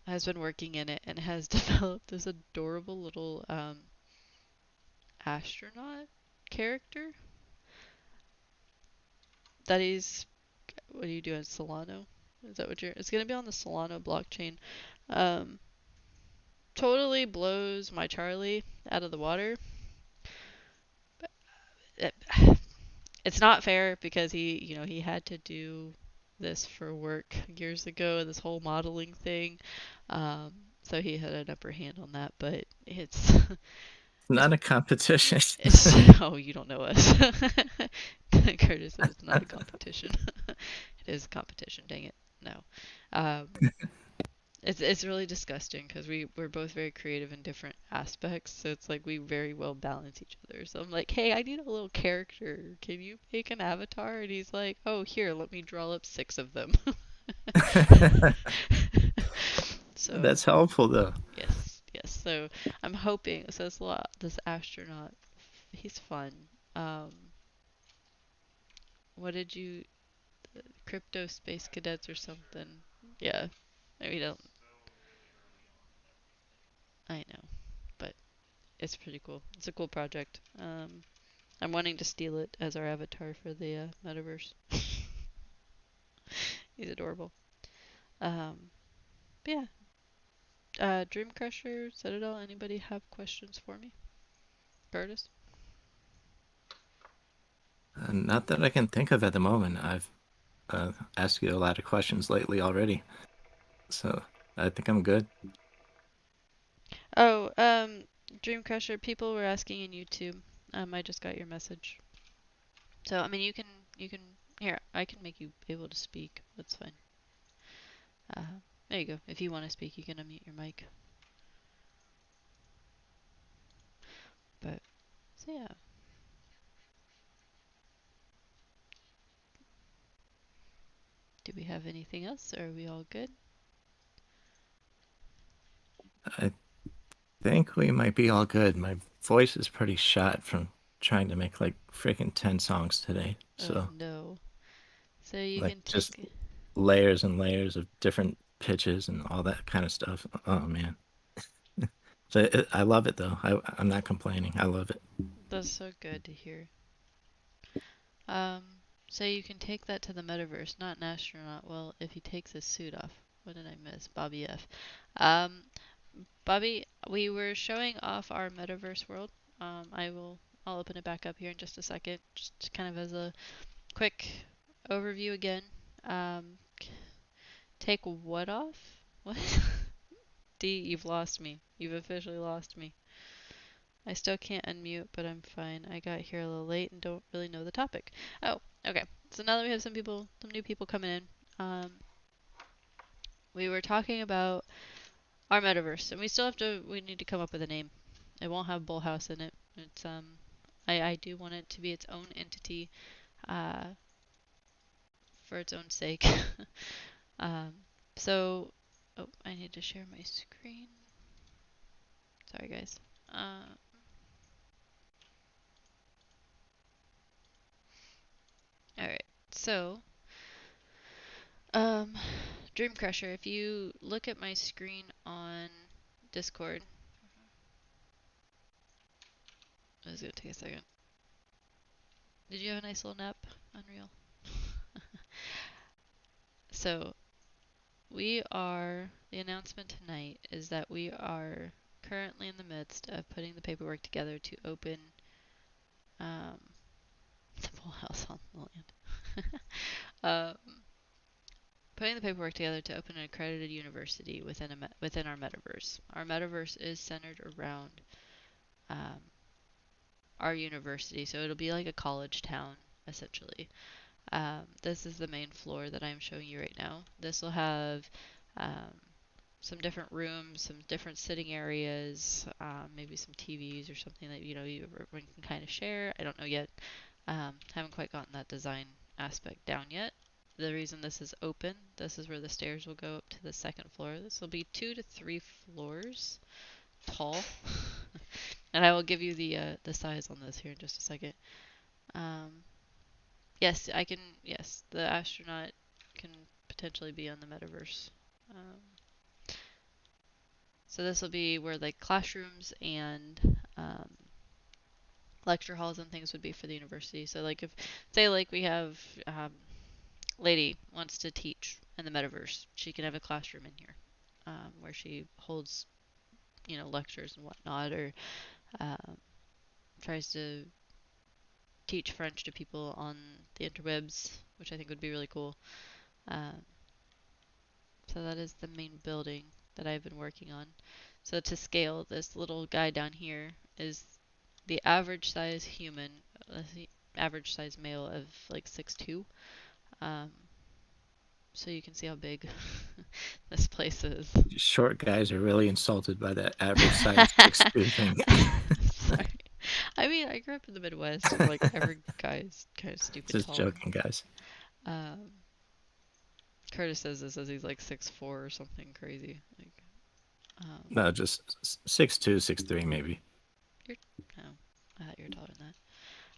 has been working in it and has developed this adorable little astronaut character that he's what are you doing, Solano? Is that what you're? It's gonna be on the Solano blockchain. Um, totally blows my Charlie out of the water. It, it's not fair because he had to do this for work years ago, this whole modeling thing. Um, so he had an upper hand on that, but it's It's not a competition. it's oh, you don't know us. Curtis said it's not a competition. It is a competition, dang it. No. Um, it's really disgusting because we're both very creative in different aspects, so it's like we very well balance each other. So I'm like, hey, I need a little character. Can you make an avatar? And he's like, oh, here, let me draw up six of them. So That's helpful though. yes, yes. So I'm hoping. So this astronaut, he's fun. Um, what did you crypto space cadets or something? Yeah, we don't. I know, but it's pretty cool. It's a cool project. I'm wanting to steal it as our avatar for the metaverse. He's adorable. Um, but yeah, Dream Crusher, Citadel. Anybody have questions for me, Curtis? Not that I can think of at the moment. I've asked you a lot of questions lately already, so I think I'm good. Oh, Dream Crusher. People were asking in YouTube. I just got your message. So I mean, you can here. I can make you able to speak. That's fine. There you go. If you want to speak, you can unmute your mic. But so yeah. Do we have anything else? Or are we all good? I think we might be all good. My voice is pretty shot from trying to make like freaking 10 songs today. Oh So, no. So you like, can just take. layers and layers of different pitches and all that kind of stuff. Oh, man. So I love it though. I'm not complaining. I love it. That's so good to hear. Um, so you can take that to the metaverse, not an astronaut. Well, if he takes his suit off. What did I miss? Bobby F. Um, Bobby, we were showing off our metaverse world. I'll open it back up here in just a second, just kind of as a quick overview again. Um, take what off? What? D, you've lost me. You've officially lost me. I still can't unmute, but I'm fine. I got here a little late and don't really know the topic. Oh, okay. So now that we have some new people coming in, we were talking about our metaverse, and we need to come up with a name. It won't have Bullhouse in it. I do want it to be its own entity, uh, for its own sake. um, so, oh, I need to share my screen. Sorry, guys. Uh, all right. So, Um, Dream Crusher, if you look at my screen on Discord, It's gonna take a second. Did you have a nice little nap, Unreal? So the announcement tonight is that we are currently in the midst of putting the paperwork together to open um, the pool house on the land. Putting the paperwork together to open an accredited university within our metaverse. Our metaverse is centered around um, our university, so it'll be like a college town essentially. This is the main floor that I'm showing you right now. This will have um, some different rooms, some different sitting areas, maybe some TVs or something that everyone can kind of share. I don't know yet. Haven't quite gotten that design aspect down yet. The reason this is open, this is where the stairs will go up to the second floor. This will be 2 to 3 floors tall, and I will give you the size on this here in just a second. Um, yes, I can. Yes, the astronaut can potentially be on the metaverse. Um, so this will be where like classrooms and lecture halls and things would be for the university. So like if say like we have lady wants to teach in the metaverse, she can have a classroom in here where she holds lectures and whatnot, or um, tries to teach French to people on the interwebs, which I think would be really cool. Um, so that is the main building that I've been working on. So to scale, this little guy down here is the average size human, average size male of like 6'2". Um, so you can see how big this place is. Short guys are really insulted by that average size 6'2" thing. Sorry. I mean, I grew up in the Midwest, where like every guy is kind of stupid Just tall. joking, guys. Um, Curtis says this as he's like 6'4" or something crazy. Like, No, just 6'2", 6'3", maybe. you're no, I thought you were taller than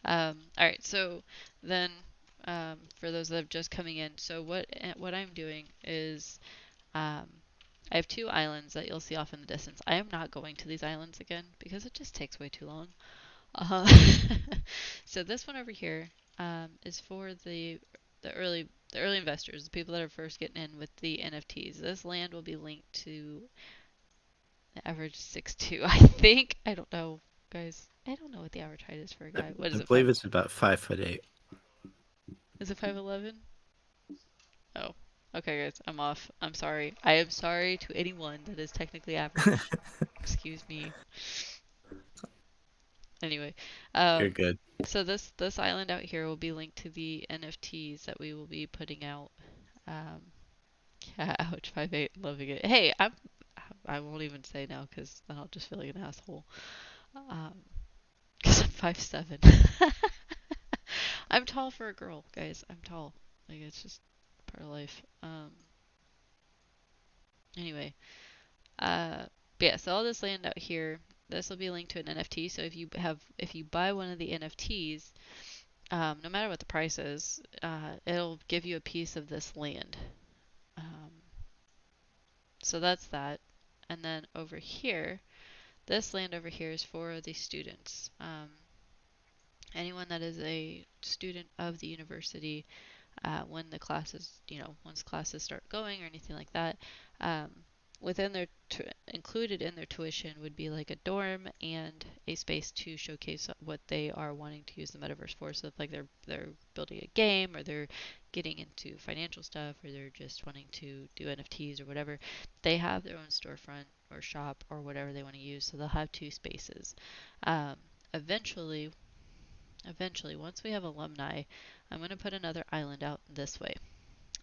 that. All right, so then for those that have just coming in, so what I'm doing is um, I have 2 islands that you'll see off in the distance. I am not going to these islands again because it just takes way too long. Uh, so this one over here is for the early investors, the people that are first getting in with the NFTs. This land will be linked to the average 6'2". I think. I don't know, guys. I don't know what the average height is for a I, guy. What I is it? believe Five? it's about 5'8". Is it 5'11"? Oh. Okay, guys. I'm off. I'm sorry. I am sorry to anyone that is technically average. Excuse me. Anyway, You're um, good. so this island out here will be linked to the NFTs that we will be putting out. Um, yeah, ouch, 5'8", loving it. Hey, I won't even say no because then I'll just feel like an asshole. Because I'm 5'7". I'm tall for a girl, guys. I'm tall. Like it's just part of life. Anyway, but yeah. So all this land out here, this will be linked to an NFT. So if you buy one of the NFTs, no matter what the price is, it'll give you a piece of this land. Um, so that's that. And then over here, this land over here is for the students. Anyone that is a student of the university, when the classes, once classes start going or anything like that, um, within their included in their tuition would be like a dorm and a space to showcase what they are wanting to use the metaverse for. So if like they're building a game or they're getting into financial stuff or they're just wanting to do NFTs or whatever, they have their own storefront or shop or whatever they want to use. So they'll have 2 spaces. Um, eventually, once we have alumni, I'm going to put another island out this way,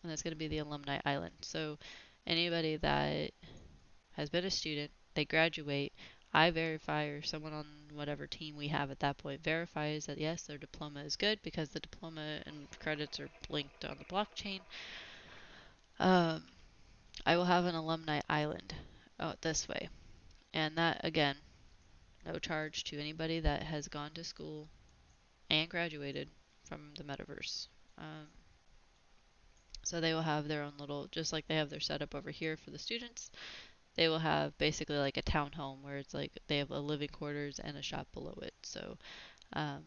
and that's going to be the Alumni Island. So anybody that has been a student, they graduate, I verify, or someone on whatever team we have at that point verifies that yes, their diploma is good because the diploma and credits are linked on the blockchain. Um, I will have an Alumni Island out this way, and that again, no charge to anybody that has gone to school and graduated from the metaverse. Um, so they will have their own little, just like they have their setup over here for the students, they will have basically like a townhome where it's like they have a living quarters and a shop below it. So um,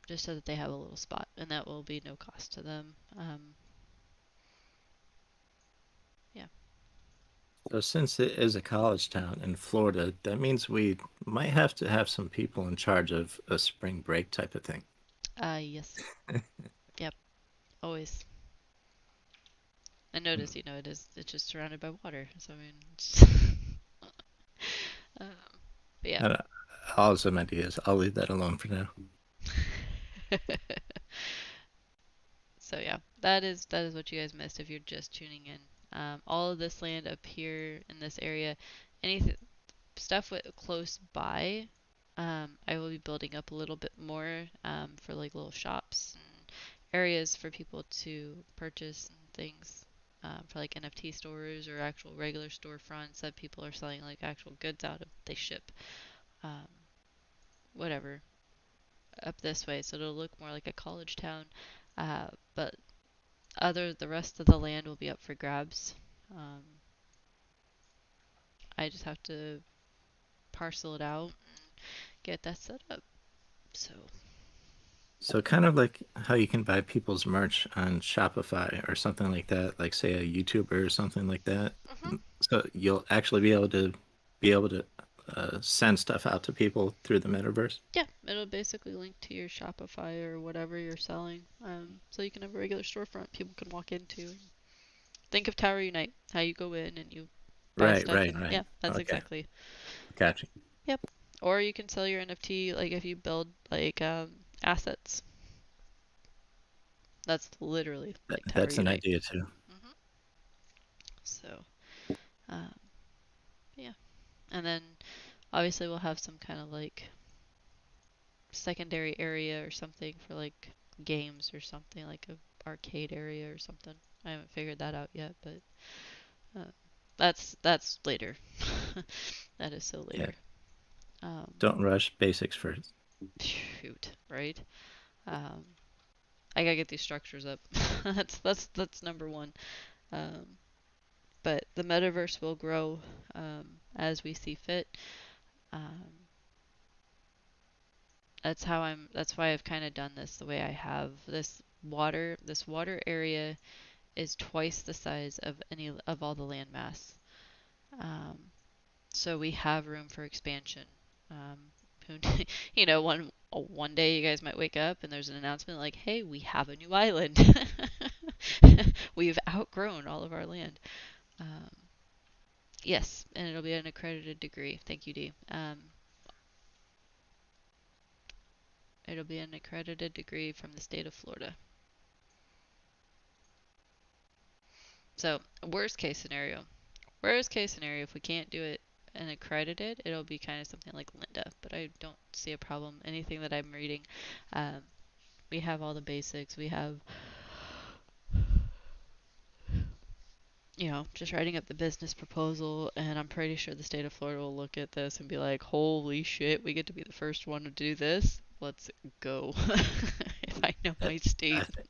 just so that they have a little spot, and that will be no cost to them. Yeah. So since it is a college town in Florida, that means we might have to have some people in charge of a spring break type of thing. Yes. Yep. Always. And notice, it's just surrounded by water. So I mean, um, but yeah. And all some ideas. I'll leave that alone for now. So yeah, that is what you guys missed if you're just tuning in. All of this land up here in this area, any stuff with close by, I will be building up a little bit more for like little shops and areas for people to purchase and things. For like NFT stores or actual regular storefronts that people are selling like actual goods out of, they ship um, whatever up this way, so it'll look more like a college town. But the rest of the land will be up for grabs. Um, I just have to parcel it out and get that set up. So, So kind of like how you can buy people's merch on Shopify or something like that, like say a YouTuber or something like that. mhm. So you'll actually be able to send stuff out to people through the metaverse. Yeah, it'll basically link to your Shopify or whatever you're selling. So you can have a regular storefront people can walk into. Think of Tower Unite, how you go in and you buy Right, stuff, right, and right. yeah, that's Okay, exactly. gotcha. Yep. Or you can sell your NFT like if you build like assets. That's literally like Tower That's an Unite. idea too. hmm So, um, yeah. And then obviously we'll have some kind of like secondary area or something for like games or something like a arcade area or something. I haven't figured that out yet, but uh, that's later. That is so Yeah. later. Um, Don't rush. Basics first. Shoot, right? Um, I gotta get these structures up. That's number one. Um, but the metaverse will grow as we see fit. Um, That's why I've kind of done this the way I have. This water area is twice the size of any of all the land mass. Um, so we have room for expansion. Um, one day you guys might wake up and there's an announcement like, "Hey, we have a new island. We've outgrown all of our land." Um, yes, and it'll be an accredited degree. Thank you, D. It'll be an accredited degree from the state of Florida. So, worst case scenario. Worst case scenario, if we can't do it and accredited, it'll be kind of something like Linda, but I don't see a problem. Anything that I'm reading, um, we have all the basics. We have, just writing up the business proposal, and I'm pretty sure the state of Florida will look at this and be like, holy shit, we get to be the first one to do this. Let's go. If I know I, my I, state. th-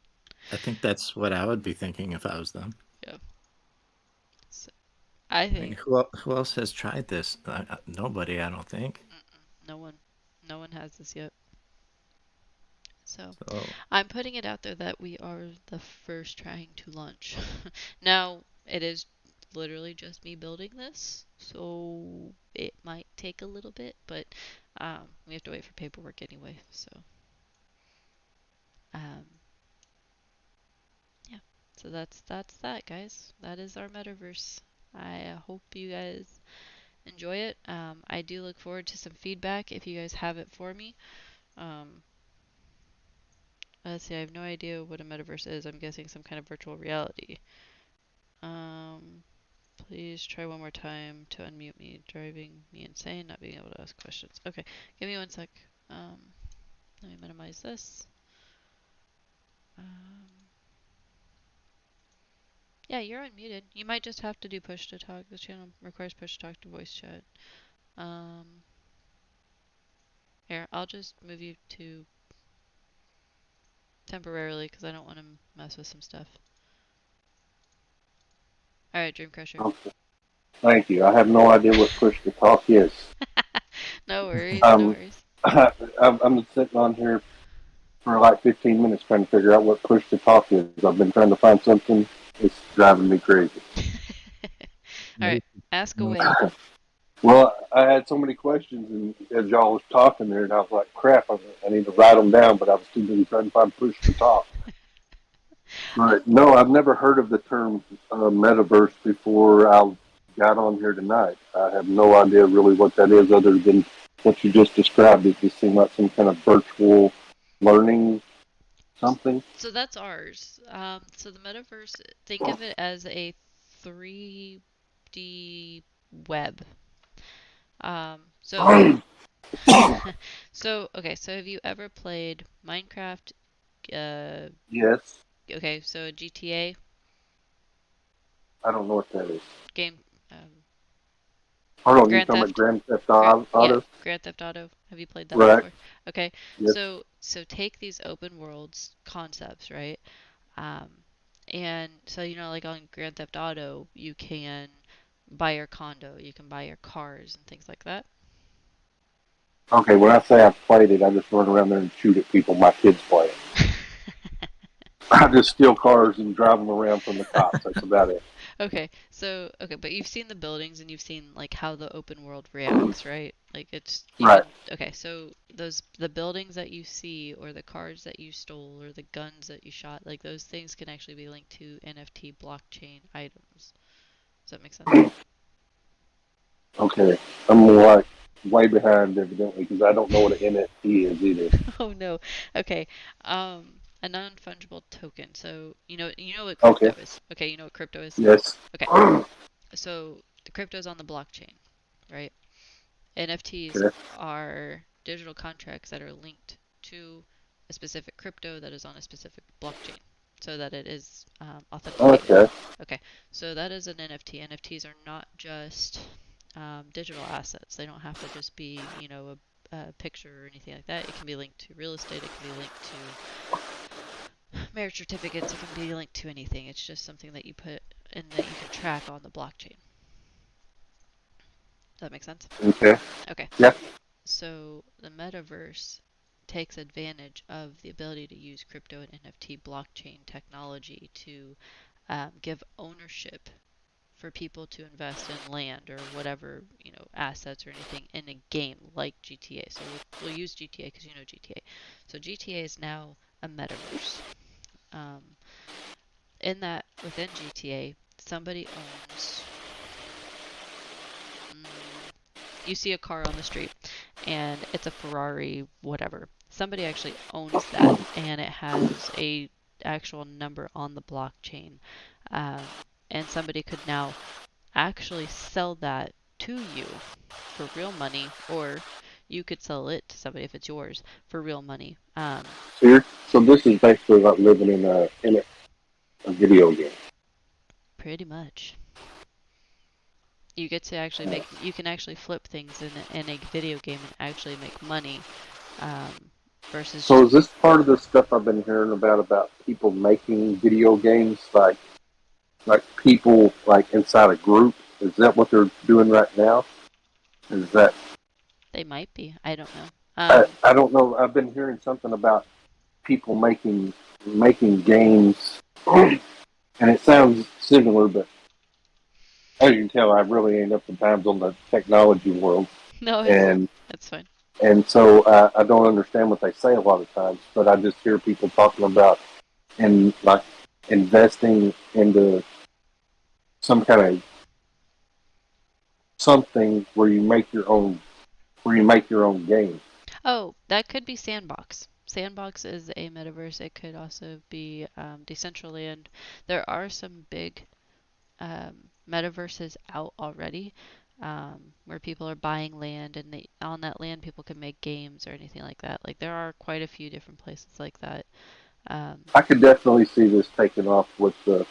I think that's what I would be thinking if I was them. Yeah. So I I mean, think who else has tried this? Nobody, I don't think. no one, no one has this yet. So So I'm putting it out there that we are the first trying to launch. Now, it is literally just me building this, so it might take a little bit, but we have to wait for paperwork anyway. So, um, yeah. So that's that, guys. That is our metaverse. I hope you guys enjoy it. I do look forward to some feedback if you guys have it for me. Um, let's see. I have no idea what a metaverse is. I'm guessing some kind of virtual reality. Um, Please try one more time to unmute me, driving me insane, not being able to ask questions. Okay, give me one sec. Um, Let me minimize this. Um, yeah, you're unmuted. You might just have to do push to talk. This channel requires push to talk to voice chat. Um, Here, I'll just move you to temporarily because I don't want to mess with some stuff. All right, Dream Crusher. Thank you. I have no idea what push to talk is. No worries, no Um, worries. I'm sitting on here for like 15 minutes trying to figure out what push to talk is. I've been trying to find something. It's driving me crazy. All What right, is it? ask Well, away. Well, I had so many questions, and as y'all was talking there, and I was like, "Crap, I need to write them down," but I was too busy trying to find push to talk. Oh, But no, I've never heard of the term metaverse before I got on here tonight. I have no idea really what that is, other than what you just described. It just seemed like some kind of virtual learning something. so that's ours. So the metaverse, think of it as a 3D web. So, so okay. So have you ever played Minecraft? Uh, Yes, okay. So GTA I don't know what that is. game, um, Hold on, you Grand talking about Theft. Grand Theft Yeah, Auto? Grand Theft Auto. Have you played that Right. before? Okay. Yes. So take these open worlds concepts, right? Um, and so like on Grand Theft Auto, you can buy your condo, you can buy your cars and things like that. Okay, when I say I've played it, I just run around there and shoot at people. My kids play it. I just steal cars and drive them around from the cops. That's about it. Okay, but you've seen the buildings and you've seen like how the open world reacts, right? Like it's you Right. can okay, so the buildings that you see or the cars that you stole or the guns that you shot, like those things can actually be linked to NFT blockchain items. Does that make sense? Okay. I'm like way behind evidently because I don't know what an NFT is either. Oh no. Okay. A non-fungible token. So, you know what crypto Okay. is. Okay, you know what crypto is? Yes. Okay. So, the crypto is on the blockchain, right? NFTs Okay. are digital contracts that are linked to a specific crypto that is on a specific blockchain so that it is authenticated. Okay. Okay, so that is an NFT. NFTs are not just digital assets. They don't have to just be, a picture or anything like that. It can be linked to real estate. It can be linked to marriage certificates. It can be linked to anything. It's just something that you put and that you can track on the blockchain. Does that make sense? Okay. Okay. Yeah. So the metaverse takes advantage of the ability to use crypto and NFT blockchain technology to give ownership for people to invest in land or whatever, assets or anything in a game like GTA. So we'll use GTA because you know GTA. So GTA is now a metaverse. Um, in that, within GTA, somebody owns. You see a car on the street and it's a Ferrari, whatever. Somebody actually owns that and it has a actual number on the blockchain. Um, and somebody could now actually sell that to you for real money, or you could sell it to somebody if it's yours for real money. So this is basically like living in a video game. Pretty much. You get to actually you can actually flip things in a video game and actually make money versus So just is this part of the stuff I've been hearing about people making video games, like people like inside a group? Is that what they're doing right now? Is that they might be. I don't know. I don't know. I've been hearing something about people making games, and it sounds similar, but as you can tell, I really ain't up to times on the technology world, No, and it's fine. so I don't understand what they say a lot of times. But I just hear people talking about and like investing into some kind of something where you make your own game. Oh, that could be Sandbox. Sandbox is a metaverse. It could also be Decentraland. There are some big metaverses out already where people are buying land and on that land people can make games or anything like that. Like there are quite a few different places like that. Um, I could definitely see this taking off with the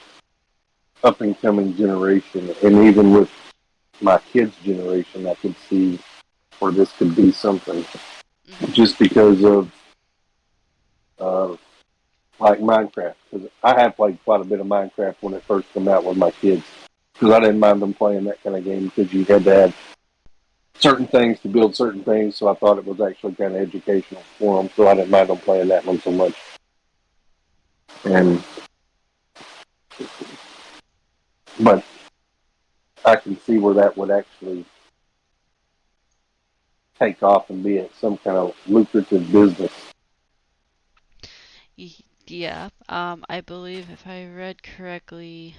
up and coming generation, and even with my kids' generation, I could see where this could be something. mhm. Just because of uh, like Minecraft, because I have played quite a bit of Minecraft when it first came out with my kids. because I didn't mind them playing that kind of game because you had to have certain things to build certain things. So I thought it was actually kind of educational for them. So I didn't mind them playing that one so much. But I can see where that would actually take off and be some kind of lucrative business. Yeah. I believe if I read correctly,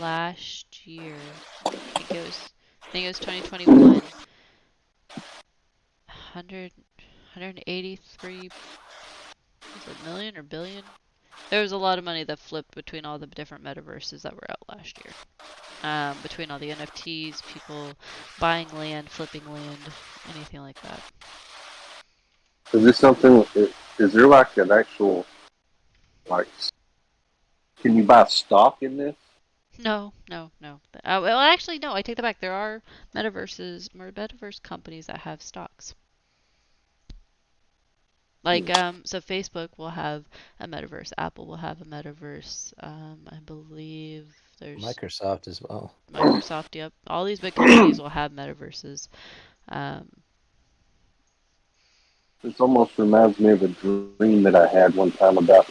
last year, I think it was 2021, 183, was it million or billion? There was a lot of money that flipped between all the different metaverses that were out last year. Between all the NFTs, people buying land, flipping land, anything like that. Is this something? Is there like an actual like? Can you buy stock in this? No. Well, actually, no. I take that back. There are metaverse companies that have stocks. Like, so Facebook will have a metaverse. Apple will have a metaverse. I believe there's Microsoft as well. Microsoft. Yep. All these big companies will have metaverses. This almost reminds me of a dream that I had one time about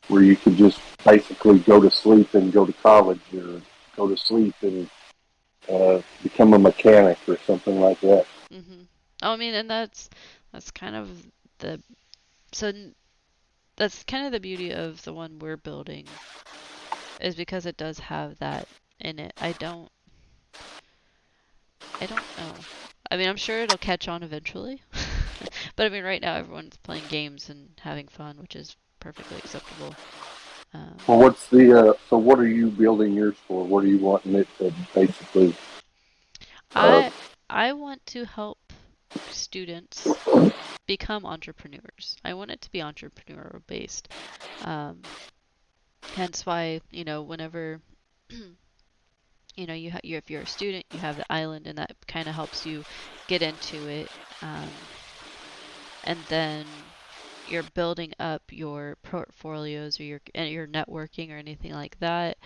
where you could just basically go to sleep and go to college, or go to sleep and become a mechanic or something like that. Mm-hmm. I mean, and that's kind of the so that's kind of the beauty of the one we're building, is because it does have that in it. I don't know. I mean, I'm sure it'll catch on eventually. But I mean, right now everyone's playing games and having fun, which is perfectly acceptable. Well, what's the so? What are you building yours for? What are you wanting it to basically? I want to help students become entrepreneurs. I want it to be entrepreneurial based. Hence why, whenever if you're a student, you have the island, and that kind of helps you get into it. And then you're building up your portfolios or your networking or anything like that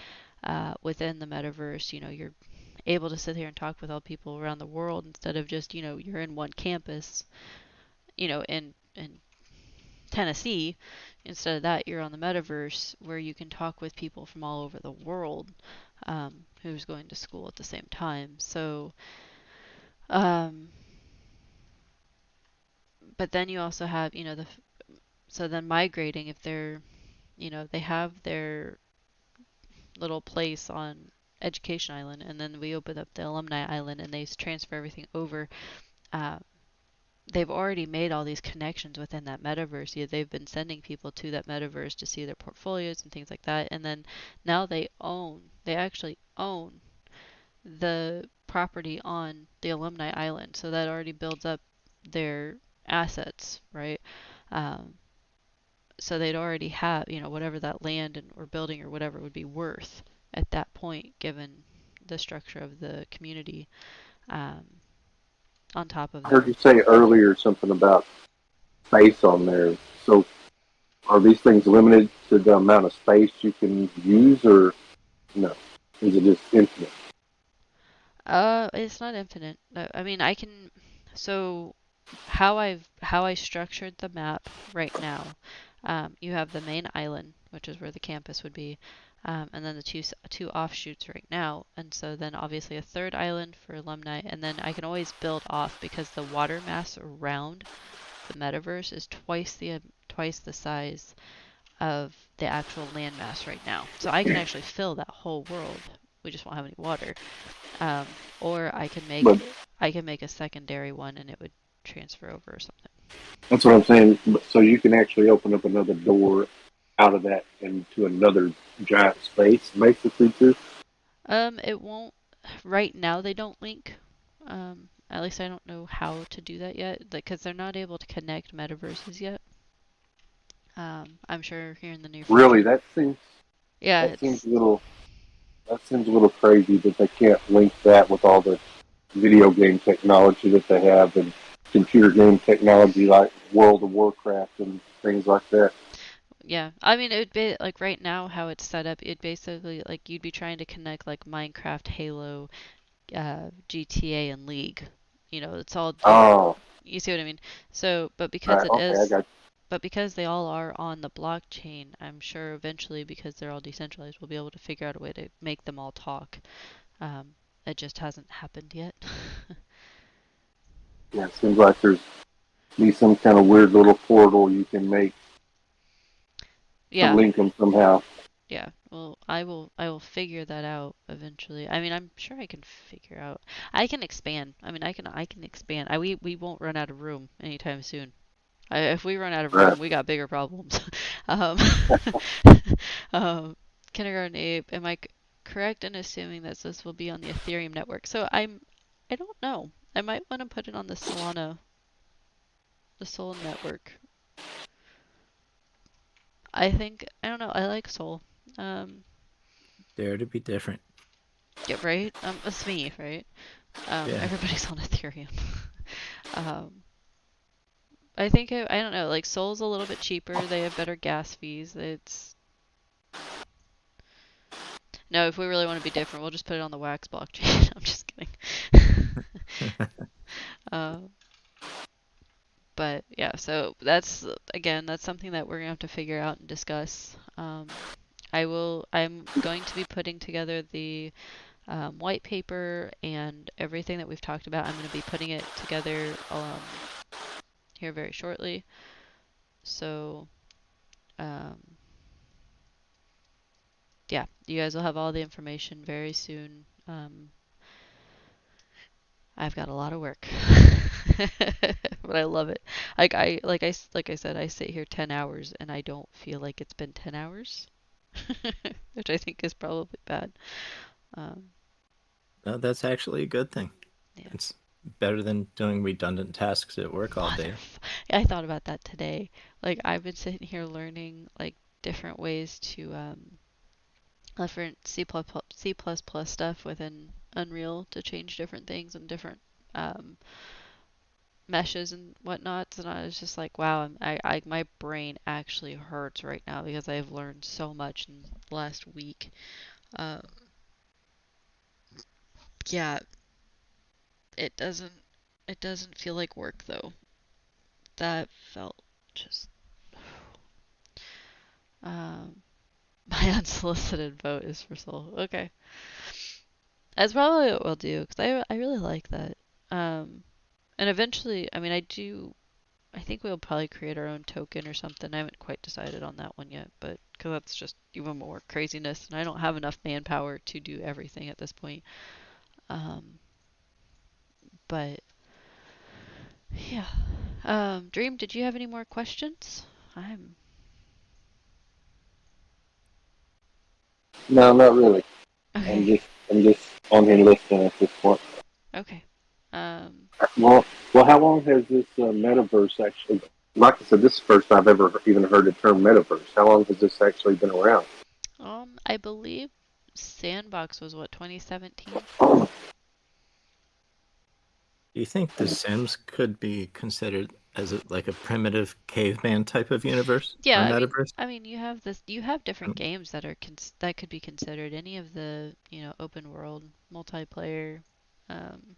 within the metaverse. You're able to sit here and talk with all people around the world instead of just you're in one campus, in Tennessee. Instead of that, you're on the metaverse where you can talk with people from all over the world who's going to school at the same time. So, but then you also have, so then migrating, if they're, they have their little place on Education Island, and then we open up the Alumni Island and they transfer everything over. They've already made all these connections within that metaverse. Yeah, they've been sending people to that metaverse to see their portfolios and things like that. And then now they actually own the property on the Alumni Island. So that already builds up their assets, right? So they'd already have, whatever that land or building or whatever would be worth at that point, given the structure of the community. On top of that. I heard you say earlier something about space on there. So are these things limited to the amount of space you can use, or no? Is it just infinite? It's not infinite. I mean, I can. So how I structured the map right now, you have the main island, which is where the campus would be, and then the two offshoots right now, and so then obviously a third island for alumni, and then I can always build off because the water mass around the metaverse is twice the size of the actual land mass right now. So I can actually fill that whole world. We just won't have any water. Or I can make a secondary one and it would transfer over or something. That's what I'm saying. So you can actually open up another door out of that into another giant space, basically, too. It won't. Right now they don't link. At least I don't know how to do that yet, because they're not able to connect metaverses yet. I'm sure here in the near future. Really, that seems a little crazy that they can't link that with all the video game technology that they have and computer game technology like World of Warcraft and things like that. Yeah, I mean, it would be like right now how it's set up. It basically like you'd be trying to connect like Minecraft, Halo, GTA, and League. It's all Oh, you see what I mean. So, right. Okay, I got but because they all are on the blockchain, I'm sure eventually, because they're all decentralized, we'll be able to figure out a way to make them all talk. Um, it just hasn't happened yet. you. Yeah, it seems like there's be some kind of weird little portal you can make to Yeah, link them somehow. yeah. Well, I will figure that out eventually. I mean, I'm sure I can figure out. I can expand. I mean, I can expand. We won't run out of room anytime soon. If we run out of Right. room, we got bigger problems. um, um, Kindergarten Ape, am I correct in assuming that this will be on the Ethereum network? So I don't know. I might want to put it on the Sol network. I don't know. I like Sol. Um, Dare to be different. yeah, right. It's me, right? Yeah. Everybody's on Ethereum. um, I don't know. Like Sol's a little bit cheaper. They have better gas fees. It's No, if we really want to be different, we'll just put it on the Wax blockchain. I'm just kidding. um, but yeah, so that's something that we're gonna have to figure out and discuss. I'm going to be putting together the white paper and everything that we've talked about. I'm going to be putting it together here very shortly. So, um, yeah, you guys will have all the information very soon. I've got a lot of work, but I love it. Like I said, I sit here 10 hours and I don't feel like it's been 10 hours, which I think is probably bad. Um, No, that's actually a good thing. yeah. It's better than doing redundant tasks at work all day. I thought about that today. Like I've been sitting here learning like different ways to different C++ stuff within Unreal to change different things and different um, meshes and whatnots, and I was just like, wow, my brain actually hurts right now because I've learned so much in the last week. Um, yeah, it doesn't it doesn't feel like work though. That felt just um, my unsolicited vote is for Soul. Okay, that's probably what we'll do because I really like that. Um, and eventually, I mean, I think we'll probably create our own token or something. I haven't quite decided on that one yet, but because that's just even more craziness, and I don't have enough manpower to do everything at this point. Um, but yeah, Dream, did you have any more questions? I'm No, not really. I'm okay. just I'm just on here listening at this point. Okay. Um, Well, how long has this metaverse actually? Like I said, this is the first I've ever even heard the term metaverse. How long has this actually been around? I believe Sandbox was what 2017. Do you think The Sims could be considered as like a primitive caveman type of universe Yeah, or metaverse? you have different Um, games that that could be considered any of the, open world multiplayer. Um,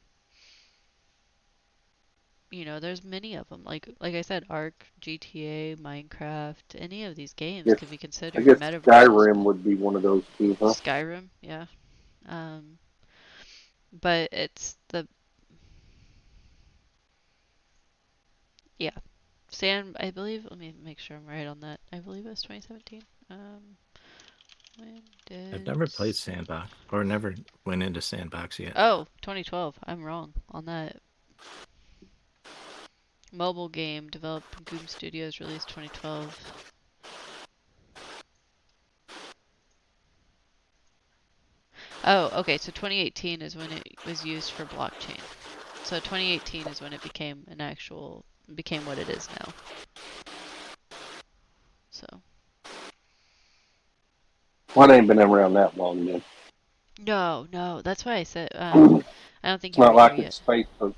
there's many of them. Like I said, Ark, GTA, Minecraft, any of these games Yes, could be I considered guess metaverses. Skyrim would be one of those too, huh? Skyrim, yeah. Um, but it's the yeah, I believe, let me make sure I'm right on that. I believe it was 2017. When I've did never played Sandbox or never went into Sandbox yet. Oh, 2012. I'm wrong on that. Mobile game developed in Goom Studios, released 2012. Oh, okay. So 2018 is when it was used for blockchain. So 2018 is when it became what it is now. So Well, it ain't been around that long then. no, no. That's why I said I don't think It's you were not here like yet. it's Facebook.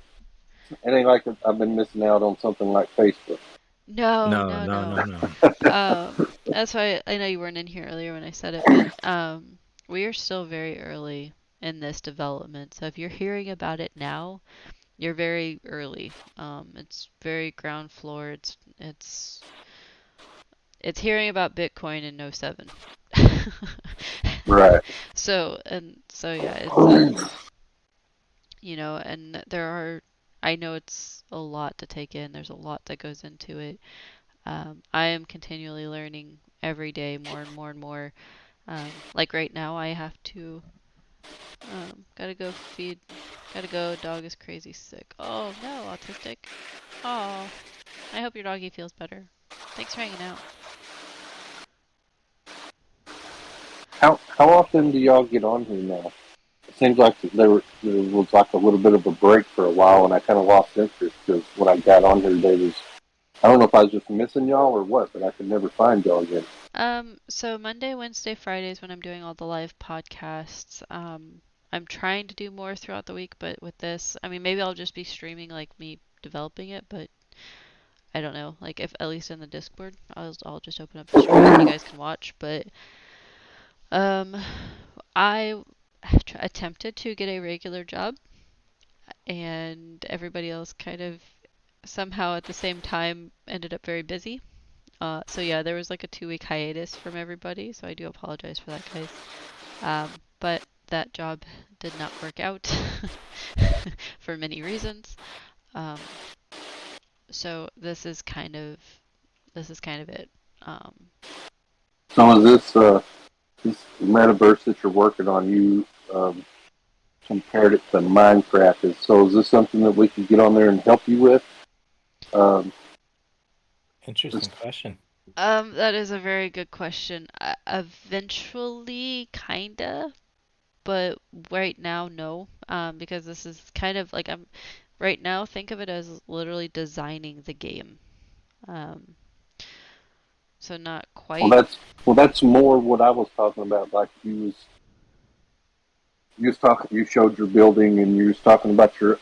It ain't like I've been missing out on something like Facebook. No, No, no, no, no. no, no. That's why I know you weren't in here earlier when I said it, but we are still very early in this development. So if you're hearing about it now, you're very early. It's very ground floor. It's hearing about Bitcoin in '07. Right. So yeah, and I know it's a lot to take in. There's a lot that goes into it. I am continually learning every day more and more and more. Like right now, I have to, gotta go feed, gotta go. Dog is crazy sick. Oh no, autistic. Oh, I hope your doggy feels better. Thanks for hanging out. How often do y'all get on here now? It seems like there was like a little bit of a break for a while, and I kind of lost interest because when I got on here today was I don't know if I was just missing y'all or what, but I could never find y'all again. So Monday, Wednesday, Fridays when I'm doing all the live podcasts. I'm trying to do more throughout the week, but with this, I mean, maybe I'll just be streaming like me developing it, but I don't know. Like if at least in the Discord, I'll just open up the stream and you guys can watch. But um, I attempted to get a regular job, and everybody else kind of somehow at the same time ended up very busy. So yeah, there was like a 2 week hiatus from everybody, so I do apologize for that, guys. But that job did not work out for many reasons. Um, so this is kind of it. Um, So is this metaverse that you're working on? You compared it to Minecraft. Is this something that we could get on there and help you with? Um, Interesting question. that is a very good question. Eventually, kinda, but right now, no. Because this is kind of like right now, think of it as literally designing the game. Um, so not well, quite. that's more what I was talking about. Like you showed your building and you was talking about your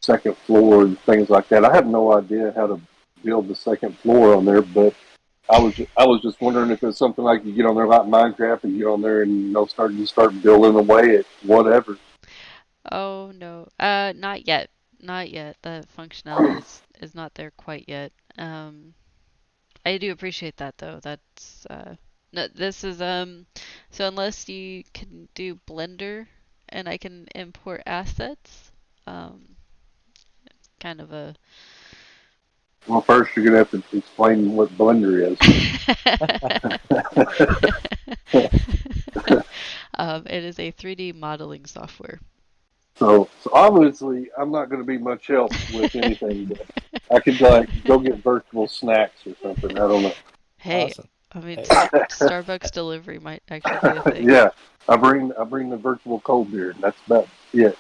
second floor and things like that. I have no idea how to build the second floor on there, but I was just wondering if it's something like you get on there like Minecraft and get on there and start building away at whatever. Oh no. Not yet. Not yet. The functionality is not there quite yet. I do appreciate that though. That's no, this is so unless you can do Blender and I can import assets, um kind of a Well, first you're gonna have to explain what Blender is. it is a 3D modeling software. So obviously I'm not going to be much help with anything, but I could like go get virtual snacks or something. I don't know. Hey, Awesome. I mean, Hey, Starbucks delivery might actually be a thing. Yeah, I bring the virtual cold beer. And that's about it.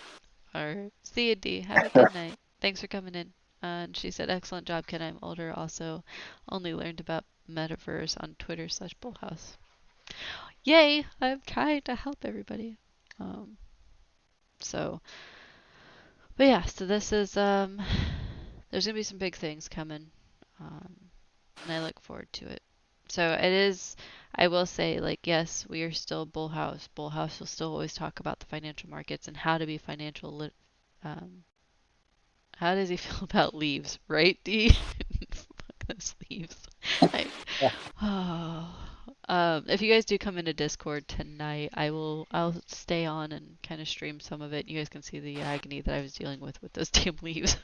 All right. See you, D. Have a good night. Thanks for coming in. And she said, excellent job, Ken. I'm older. Also, only learned about Metaverse on Twitter/Bullhouse. Yay! I'm trying to help everybody. Um, so, but yeah, so this is, there's gonna be some big things coming. Um, and I look forward to it. So it is, I will say, like, yes, we are still Bullhouse. Bullhouse will still always talk about the financial markets and how to be financial um, how does he feel about leaves, right, D? Fuck those leaves. I, yeah, oh. If you guys do come into Discord tonight, I'll stay on and kind of stream some of it. You guys can see the agony that I was dealing with those damn leaves.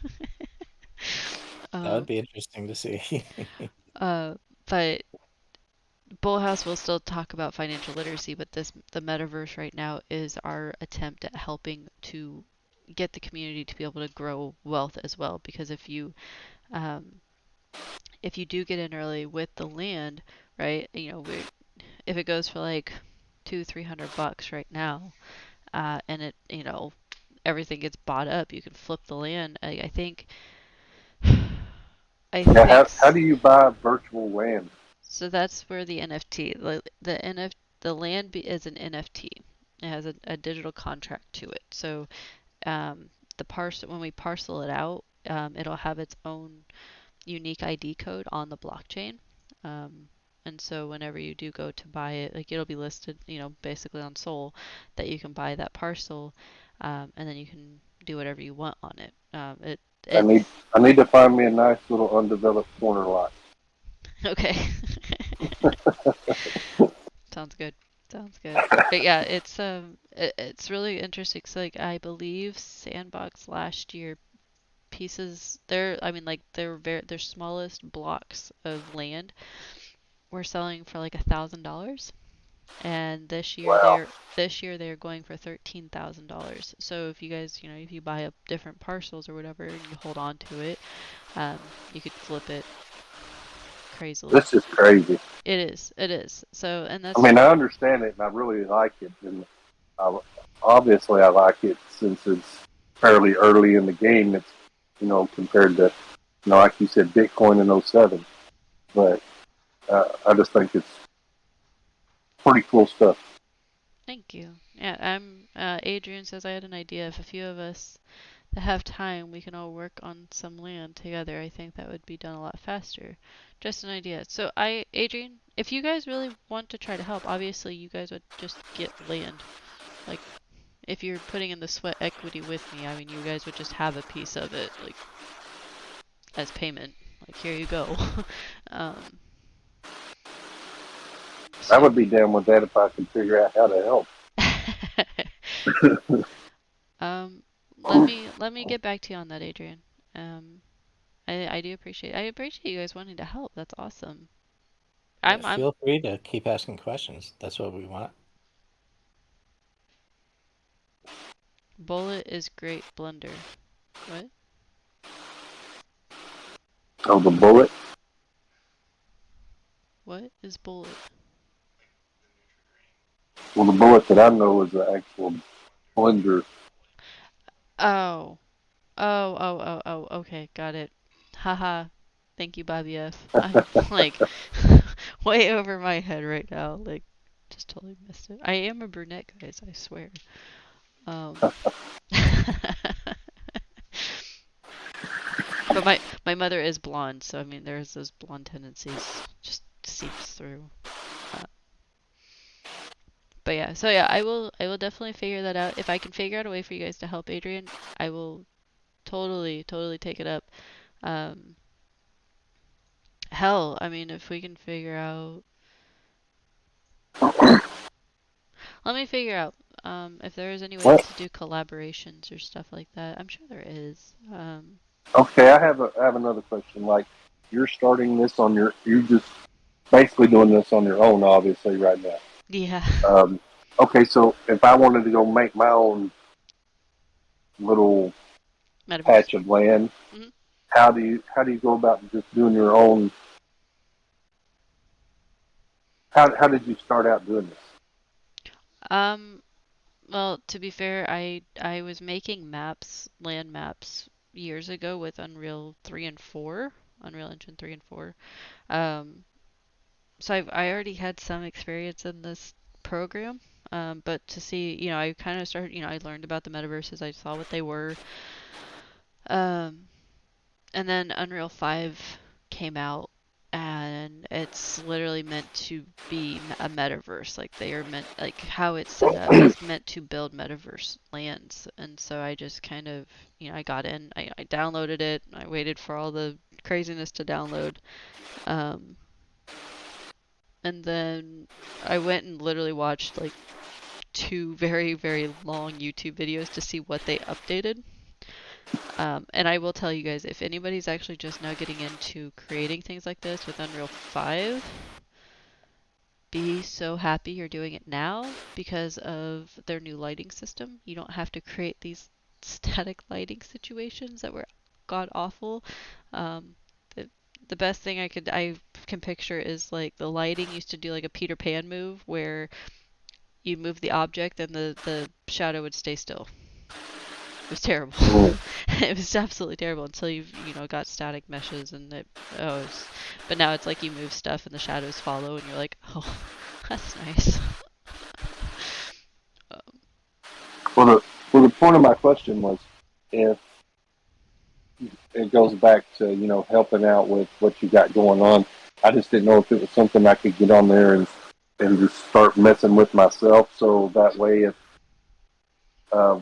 that would um, be interesting to see. uh, but Bullhouse will still talk about financial literacy, but the metaverse right now is our attempt at helping to get the community to be able to grow wealth as well. Because um, if you do get in early with the land, right? If it goes for like 200-300 bucks right now, and everything gets bought up, you can flip the land. I think, I Yeah. think How do you buy virtual land? so. That's where the NFT, the land is an NFT. It has a digital contract to it. So the parcel when we parcel it out, it'll have its own unique ID code on the blockchain. Um, And so whenever you do go to buy it, like it'll be listed, basically on Soul, that you can buy that parcel, and then you can do whatever you want on it. I It's need to find me a nice little undeveloped corner lot. okay. Sounds good. Sounds good. But yeah, it's really interesting. 'Cause, like, I believe Sandbox last year pieces their smallest blocks of land were selling for like $1,000, and Wow. this year they're going for $13,000. So if you guys, if you buy up different parcels or whatever and you hold on to it, you could flip it crazily. This is crazy. It is. It is. So, and I that's mean, I understand it, and I really like it. And obviously, I like it since it's fairly early in the game. It's, compared to, like you said, Bitcoin in '07. But I just think it's pretty cool stuff. Thank you. Yeah, Adrian says I had an idea. If a few of us that have time, we can all work on some land together. I think that would be done a lot faster. Just an idea. So Adrian, if you guys really want to try to help, obviously you guys would just get land. Like, if you're putting in the sweat equity with me, I mean, you guys would just have a piece of it, like, as payment. Like, here you go. um, I so. would be down with that if I could figure out how to help. um, let me get back to you on that, Adrian. Um, I do appreciate you guys wanting to help. That's awesome. Yeah, I'm feel free to keep asking questions. That's what we want. Bullet is great blender. What? Oh, the bullet? What is bullet? Well, the bullet that I know is the actual blender. Oh. Okay, got it. Haha. Thank you, Bobby F. I'm like way over my head right now. Like, just totally missed it. I am a brunette, guys, I swear. Um But my mother is blonde, so I mean there's those blonde tendencies just seeps through. Uh, but yeah, so yeah, I will definitely figure that out. If I can figure out a way for you guys to help Adrian, I will totally take it up. Um, hell, I mean if we can figure out, let me figure out if there is any ways What? to do collaborations or stuff like that. I'm sure there is. Okay, I have another question. Like, you're starting this you're just basically doing this on your own, obviously, right now. Yeah. Okay, so if I wanted to go make my own little Metaverse. patch of land, Hmm. how do you go about just doing your own? How did you start out doing this? Um, Well, to be fair, I was making maps, land maps years ago with Unreal 3 and 4, Unreal Engine 3 and 4. Um, so I already had some experience in this program. But to see, I kind of started, I learned about the metaverses, I saw what they were. Um, and then Unreal 5 came out, and it's literally meant to be a metaverse. Like, they are meant, like, how it's set up is meant to build metaverse lands. And so I just kind of, I got in, I downloaded it, I waited for all the craziness to download. Um, and then I went and literally watched like two very long YouTube videos to see what they updated. And I will tell you guys, if anybody's actually just now getting into creating things like this with Unreal 5, be so happy you're doing it now because of their new lighting system. You don't have to create these static lighting situations that were god awful. Um, the, the best thing I can picture is like the lighting used to do like a Peter Pan move where you move the object and the shadow would stay still. It was terrible. It was absolutely terrible until got static meshes and but now it's like you move stuff and the shadows follow and you're like, oh, that's nice. um, Well, the point of my question was, if it goes back to helping out with what you got going on. I just didn't know if it was something I could get on there and just start messing with myself. So that way, if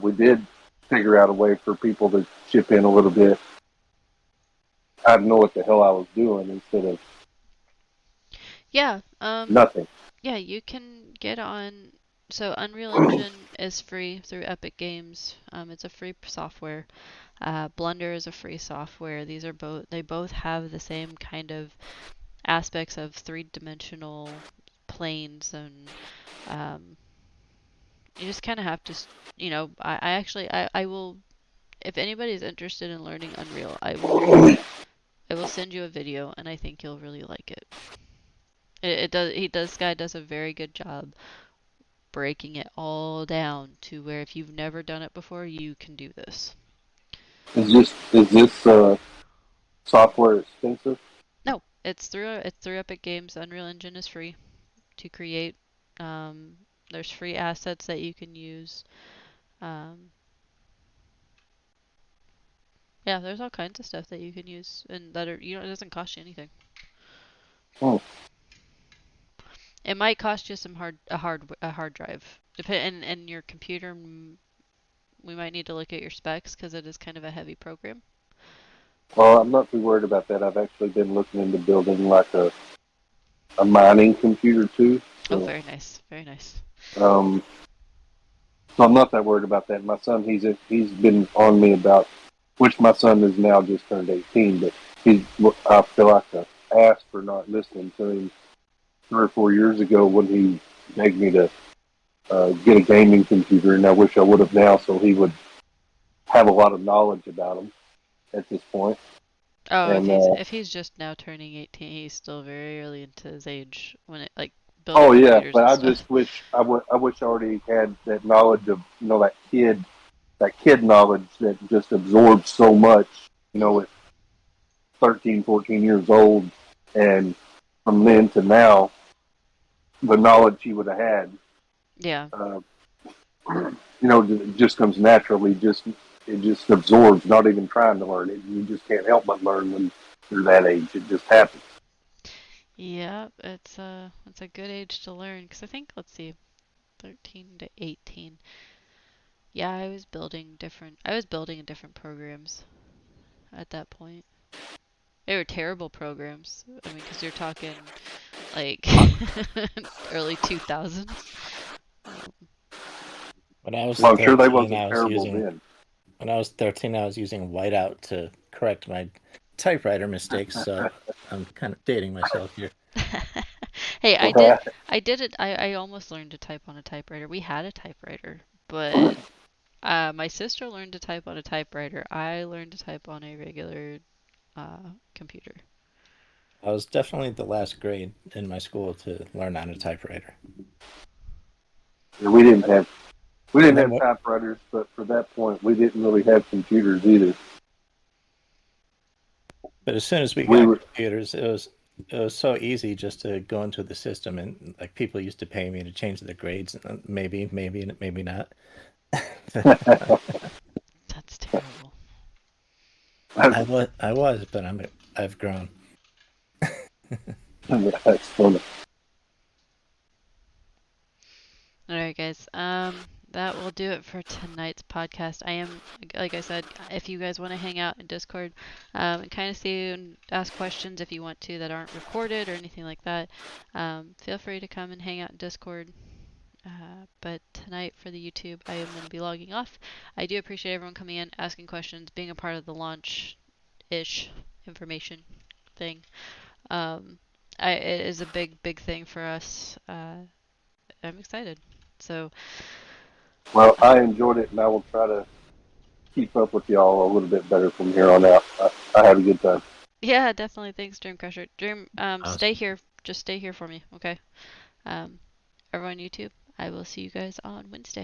we did figure out a way for people to chip in a little bit, I'd know what the hell I was doing instead of Yeah, nothing. yeah, you can get on. So Unreal Engine is free through Epic Games. It's a free software. Blender is a free software. They both have the same kind of aspects of three-dimensional planes, and um, you just kind of have to, I actually, I will, if anybody's interested in learning Unreal, I will send you a video, and I think you'll really like it. This guy does a very good job breaking it all down to where if you've never done it before, you can do this. Is this software expensive? No, it's through Epic Games. Unreal Engine is free to create. Um, there's free assets that you can use. Um, yeah, there's all kinds of stuff that you can use, and it doesn't cost you anything. Hmm. It might cost you a hard drive. And your computer, we might need to look at your specs because it is kind of a heavy program. Well, I'm not too worried about that. I've actually been looking into building like a mining computer too. Oh, So, very nice, very nice. um, so I'm not that worried about that. My son, he's been on me about, which my son is now just turned 18, but I feel like an ass for not listening to him 3 or 4 years ago when he begged me to get a gaming computer, and I wish I would have now, so he would have a lot of knowledge about them at this point. Oh, And if he's just now turning 18, he's still very early into his age when it like building oh yeah, computers but and I stuff. just wish I wish I already had that knowledge of that kid knowledge that just absorbs so much. Hmm. At 13, 14 years old, and from then to now, the knowledge he would have had, Yeah. uh, it just comes naturally. It just absorbs, not even trying to learn it. You just can't help but learn when you're that age. It just happens. Yeah, it's a good age to learn because I think, let's see, 13 to 18. Yeah, I was building in different programs at that point. They were terrible programs. I mean, because you're talking like early 2000s. Um, When I was Well, I'm sure they 13, wasn't I was terrible using then. when I was 13, I was using whiteout to correct my typewriter mistakes. So I'm kind of dating myself here. Hey, I did it. I almost learned to type on a typewriter. We had a typewriter, but my sister learned to type on a typewriter. I learned to type on a regular computer. I was definitely the last grade in my school to learn on a typewriter. we didn't have we And didn't then have what? typewriters, but for that point, we didn't really have computers either. But as soon as we We got were computers, it was so easy just to go into the system, and like people used to pay me to change the grades. Maybe not. That's terrible. I was, but I've grown. that's funny. All right, guys. That will do it for tonight's podcast. Like I said, if you guys want to hang out in Discord, and kind of see and ask questions if you want to that aren't recorded or anything like that, feel free to come and hang out in Discord. But tonight for the YouTube, I am going to be logging off. I do appreciate everyone coming in, asking questions, being a part of the launch-ish information thing. Um, it is a big, big thing for us. I'm excited. So, Well, I enjoyed it, and I will try to keep up with y'all a little bit better from here on out. I had a good time. yeah, definitely. Thanks, Dream Crusher. Dream, stay Awesome. here. Just stay here for me, okay? Um, everyone on YouTube, I will see you guys on Wednesday.